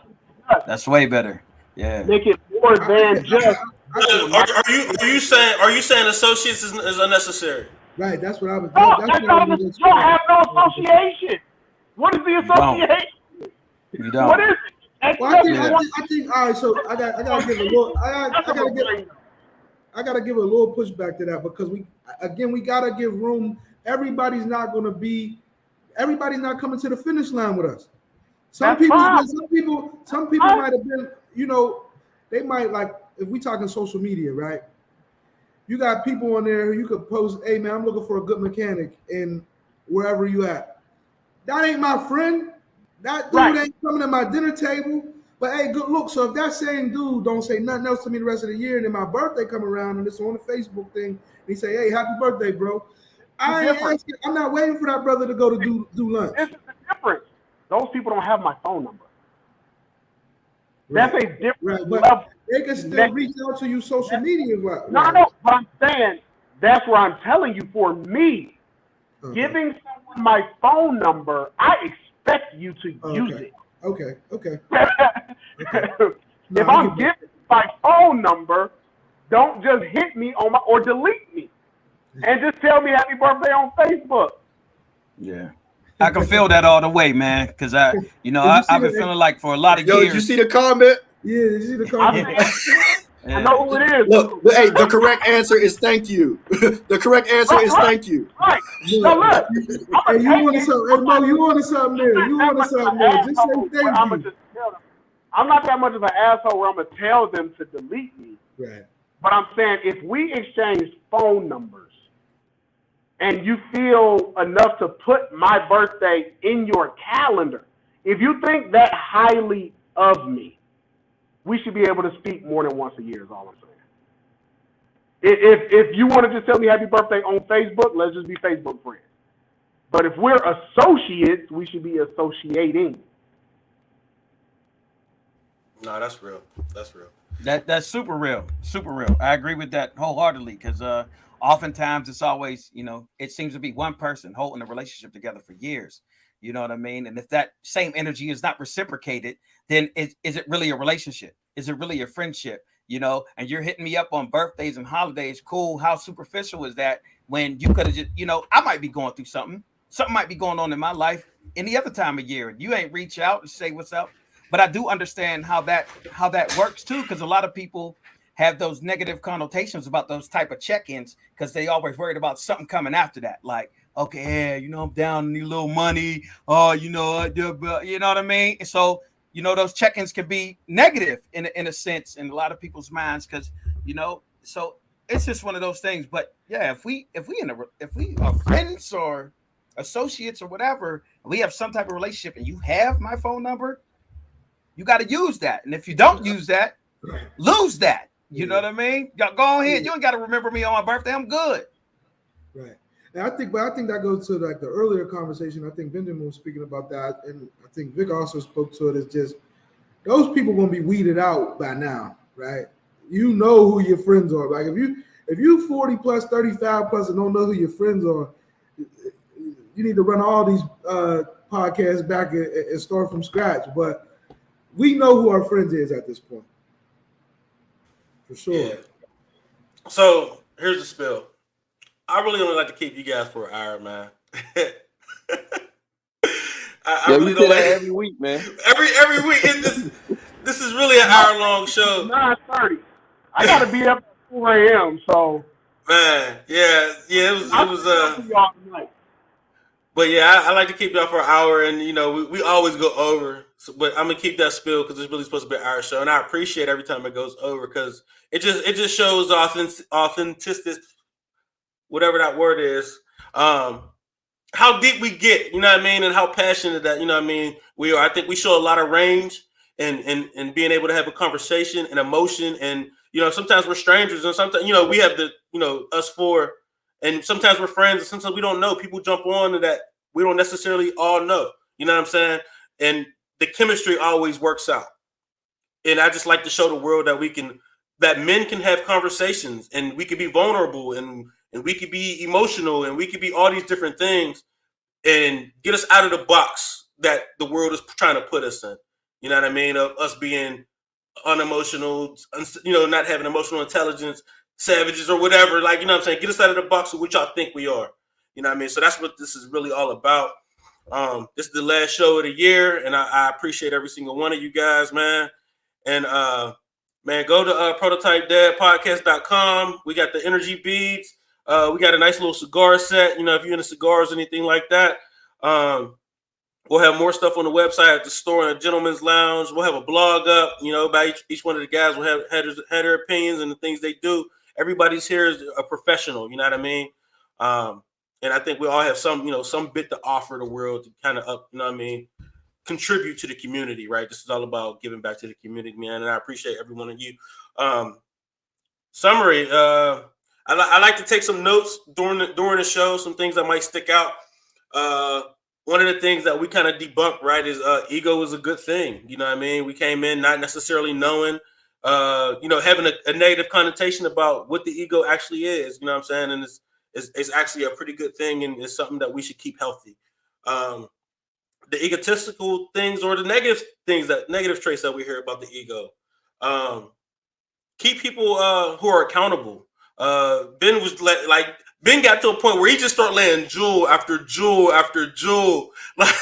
That's way better. Yeah. Make it more than just. Are you saying associates is unnecessary? Right. That's what I was. You don't have no association. What is the association? You don't. What is it? Well, I think. All right. So I gotta give a little. I gotta give a little pushback to that because we gotta give room. Everybody's not coming to the finish line with us. Some people might have been, they might like, if we talking social media, right? You got people on there who you could post, hey man, I'm looking for a good mechanic in wherever you at. That ain't my friend. That dude ain't coming to my dinner table. But hey, good look. So if that same dude don't say nothing else to me the rest of the year, and then my birthday come around and it's on the Facebook thing, and he say, hey, happy birthday, bro. I'm not waiting for that brother to go to do lunch. This is the difference. Those people don't have my phone number. That's a different level. They can still reach out to you social media. No, but I'm saying that's where I'm telling you. For me, giving someone my phone number, I expect you to use it. Okay. If I'm giving my phone number, don't just hit me or delete me. and just tell me happy birthday on Facebook. Yeah. I can feel that all the way, man. Because I've been feeling like for a lot of Yo, years. did you see the comment? Yeah, you see the comment? I know who it is. Look, hey, the correct answer is thank you. The correct answer is thank you. Right. So look, Hey, you wanted something? Hey, Mo, you wanted something there? You wanted something there? Just say thank I'm you. I'm not that much of an asshole where I'm gonna tell them to delete me. Right. But I'm saying if we exchange phone numbers and you feel enough to put my birthday in your calendar, if you think that highly of me, we should be able to speak more than once a year is all I'm saying. If you want to just tell me happy birthday on Facebook, let's just be Facebook friends. But if we're associates, we should be associating. No, that's real. That's real. That's super real. Super real. I agree with that wholeheartedly because oftentimes it's always, it seems to be one person holding a relationship together for years. You know what I mean? And if that same energy is not reciprocated, then is it really a relationship? Is it really a friendship? And you're hitting me up on birthdays and holidays. Cool. How superficial is that when you could have just, I might be going through something. Something might be going on in my life any other time of year. You ain't reach out and say what's up. But I do understand how that works too, because a lot of people have those negative connotations about those type of check-ins because they always worried about something coming after that. Like, okay, yeah, I'm down, need a little money. Oh, you know what I mean? So, those check-ins can be negative in a sense in a lot of people's minds because, so it's just one of those things. But yeah, if we are friends or associates or whatever, we have some type of relationship and you have my phone number, you got to use that. And if you don't use that, lose that. You know what I mean? Y'all go ahead. You ain't got to remember me on my birthday. I'm good. Right. And I think that goes to like the earlier conversation. I think Benjamin was speaking about that. And I think Vic also spoke to it. It's just those people going to be weeded out by now, right? You know who your friends are. Like if you 40 plus, 35 plus and don't know who your friends are, you need to run all these podcasts back and start from scratch. But we know who our friends is at this point. For sure. Yeah. So here's the spill. I really only like to keep you guys for an hour, man. I really don't like every week, man. Every week. This is really an hour-long show. 9:30. I gotta be up at 4 a.m. So man, yeah, it was. But yeah, I like to keep y'all for an hour, and we always go over. So, but I'm gonna keep that spill because it's really supposed to be an hour show, and I appreciate every time it goes over because it just shows authenticity, whatever that word is. How deep we get, you know what I mean, and how passionate that, you know what I mean, we are. I think we show a lot of range and being able to have a conversation and emotion, and sometimes we're strangers, and sometimes we have the us four. And sometimes we're friends, and sometimes we don't know. People jump on that we don't necessarily all know. You know what I'm saying? And the chemistry always works out. And I just like to show the world that men can have conversations, and we can be vulnerable, and we could be emotional, and we could be all these different things, and get us out of the box that the world is trying to put us in. You know what I mean? Of us being unemotional, not having emotional intelligence, savages or whatever, like, you know what I'm saying? Get us out of the box of what y'all think we are. You know what I mean? So that's what this is really all about. This is the last show of the year, and I appreciate every single one of you guys, man. And man, go to prototypedadpodcast.com. We got the energy beads. We got a nice little cigar set. If you're into cigars or anything like that. We'll have more stuff on the website at the store in the Gentleman's Lounge. We'll have a blog up, about each one of the guys will have their opinions and the things they do. Everybody's here is a professional, you know what I mean? And I think we all have some bit to offer the world to kind of contribute to the community, right? This is all about giving back to the community, man. And I appreciate every one of you. Summary, I like to take some notes during the show, some things that might stick out. One of the things that we kind of debunk, right, is ego is a good thing. You know what I mean? We came in not necessarily knowing, having a negative connotation about what the ego actually is. You know what I'm saying? And it's actually a pretty good thing, and it's something that we should keep healthy. The egotistical things or the negative traits that we hear about the ego. Keep people who are accountable. Ben was like Ben got to a point where he just started laying jewel after jewel after jewel, like,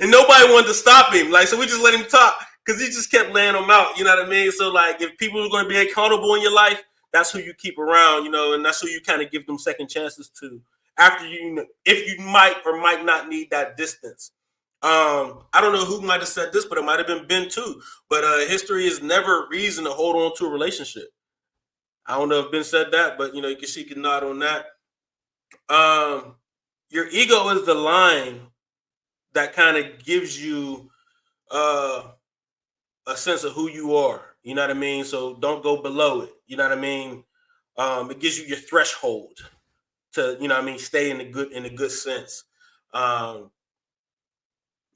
and nobody wanted to stop him. Like, so we just let him talk because he just kept laying them out. You know what I mean? So, like, if people are going to be accountable in your life, that's who you keep around, you know, and that's who you kind of give them second chances to after you, if you might or might not need that distance. I don't know who might have said this, but it might have been Ben too. But history is never a reason to hold on to a relationship. I don't know if Ben said that, but you know, you can see can nod on that. Your ego is the line that kind of gives you a sense of who you are. You know what I mean? So don't go below it. You know what I mean? It gives you your threshold to, you know what I mean, stay in the good sense. Um,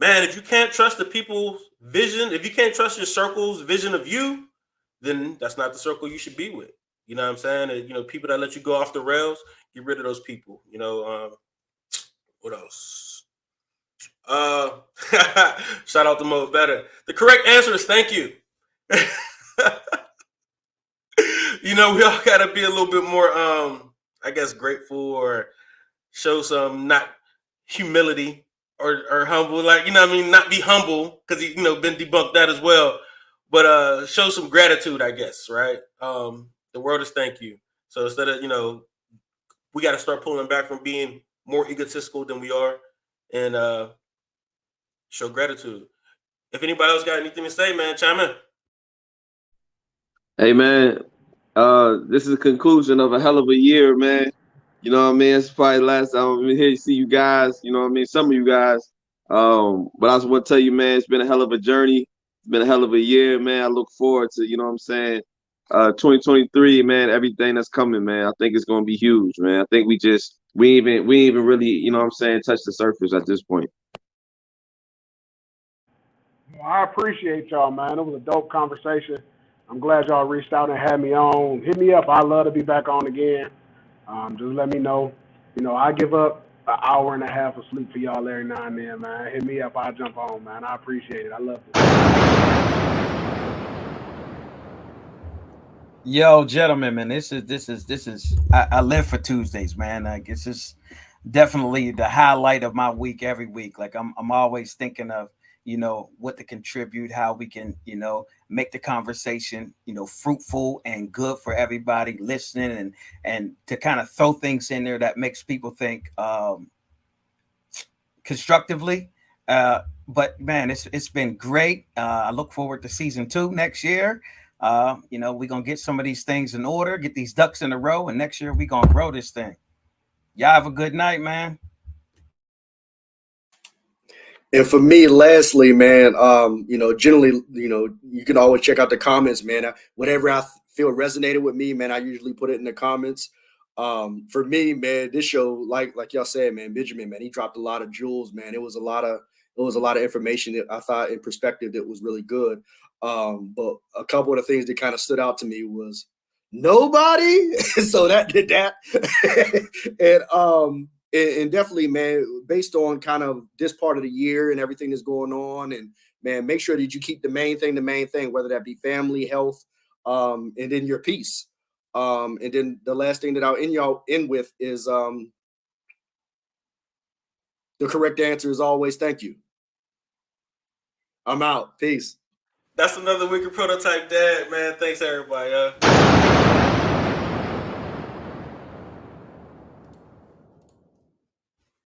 Man, if you can't trust the people's vision, if you can't trust your circle's vision of you, then that's not the circle you should be with. You know what I'm saying? And, you know, people that let you go off the rails, get rid of those people. You know, what else? Shout out to Mo Better. The correct answer is thank you. You know, we all gotta be a little bit more, I guess, grateful or show some not humility or humble, like, you know what I mean, not be humble because he, you know, been debunked that as well, but show some gratitude, I guess, right? The world is thank you. So instead of, you know, we got to start pulling back from being more egotistical than we are and show gratitude. If anybody else got anything to say, man, chime in. Hey man, this is the conclusion of a hell of a year, man. You know what I mean? It's probably the last time I'm here to see you guys. You know what I mean? Some of you guys. But I just want to tell you, man, it's been a hell of a journey. It's been a hell of a year, man. I look forward to, you know what I'm saying, 2023, man. Everything that's coming, man. I think it's gonna be huge, man. I think we ain't even really, you know what I'm saying, touch the surface at this point. Well, I appreciate y'all, man. It was a dope conversation. I'm glad y'all reached out and had me on. Hit me up. I'd love to be back on again. Just let me know. You know, I give up an hour and a half of sleep for y'all every now and then, man. Hit me up. I'll jump on, man. I appreciate it. I love it. Yo, gentlemen, man, this is. I live for Tuesdays, man. Like, it's just definitely the highlight of my week every week. Like, I'm always thinking of, you know, what to contribute, how we can, you know, make the conversation, you know, fruitful and good for everybody listening, and to kind of throw things in there that makes people think constructively. But man, it's been great. I look forward to season 2 next year. You know, we're gonna get some of these things in order, get these ducks in a row, and next year we're gonna grow this thing. Y'all have a good night, man. And for me, lastly, man, you know, generally, you know, you can always check out the comments, man. Whatever I feel resonated with me, man, I usually put it in the comments. For me, man, this show, like y'all said, man, Benjamin, man, he dropped a lot of jewels, man. It was a lot of information that I thought in perspective that was really good. But a couple of the things that kind of stood out to me was nobody. So that did that. And definitely, man, based on kind of this part of the year and everything that's going on, and man, make sure that you keep the main thing, whether that be family, health, and then your peace. And then the last thing that I'll end with is the correct answer is always thank you. I'm out. Peace. That's another wicked prototype dad, man. Thanks everybody.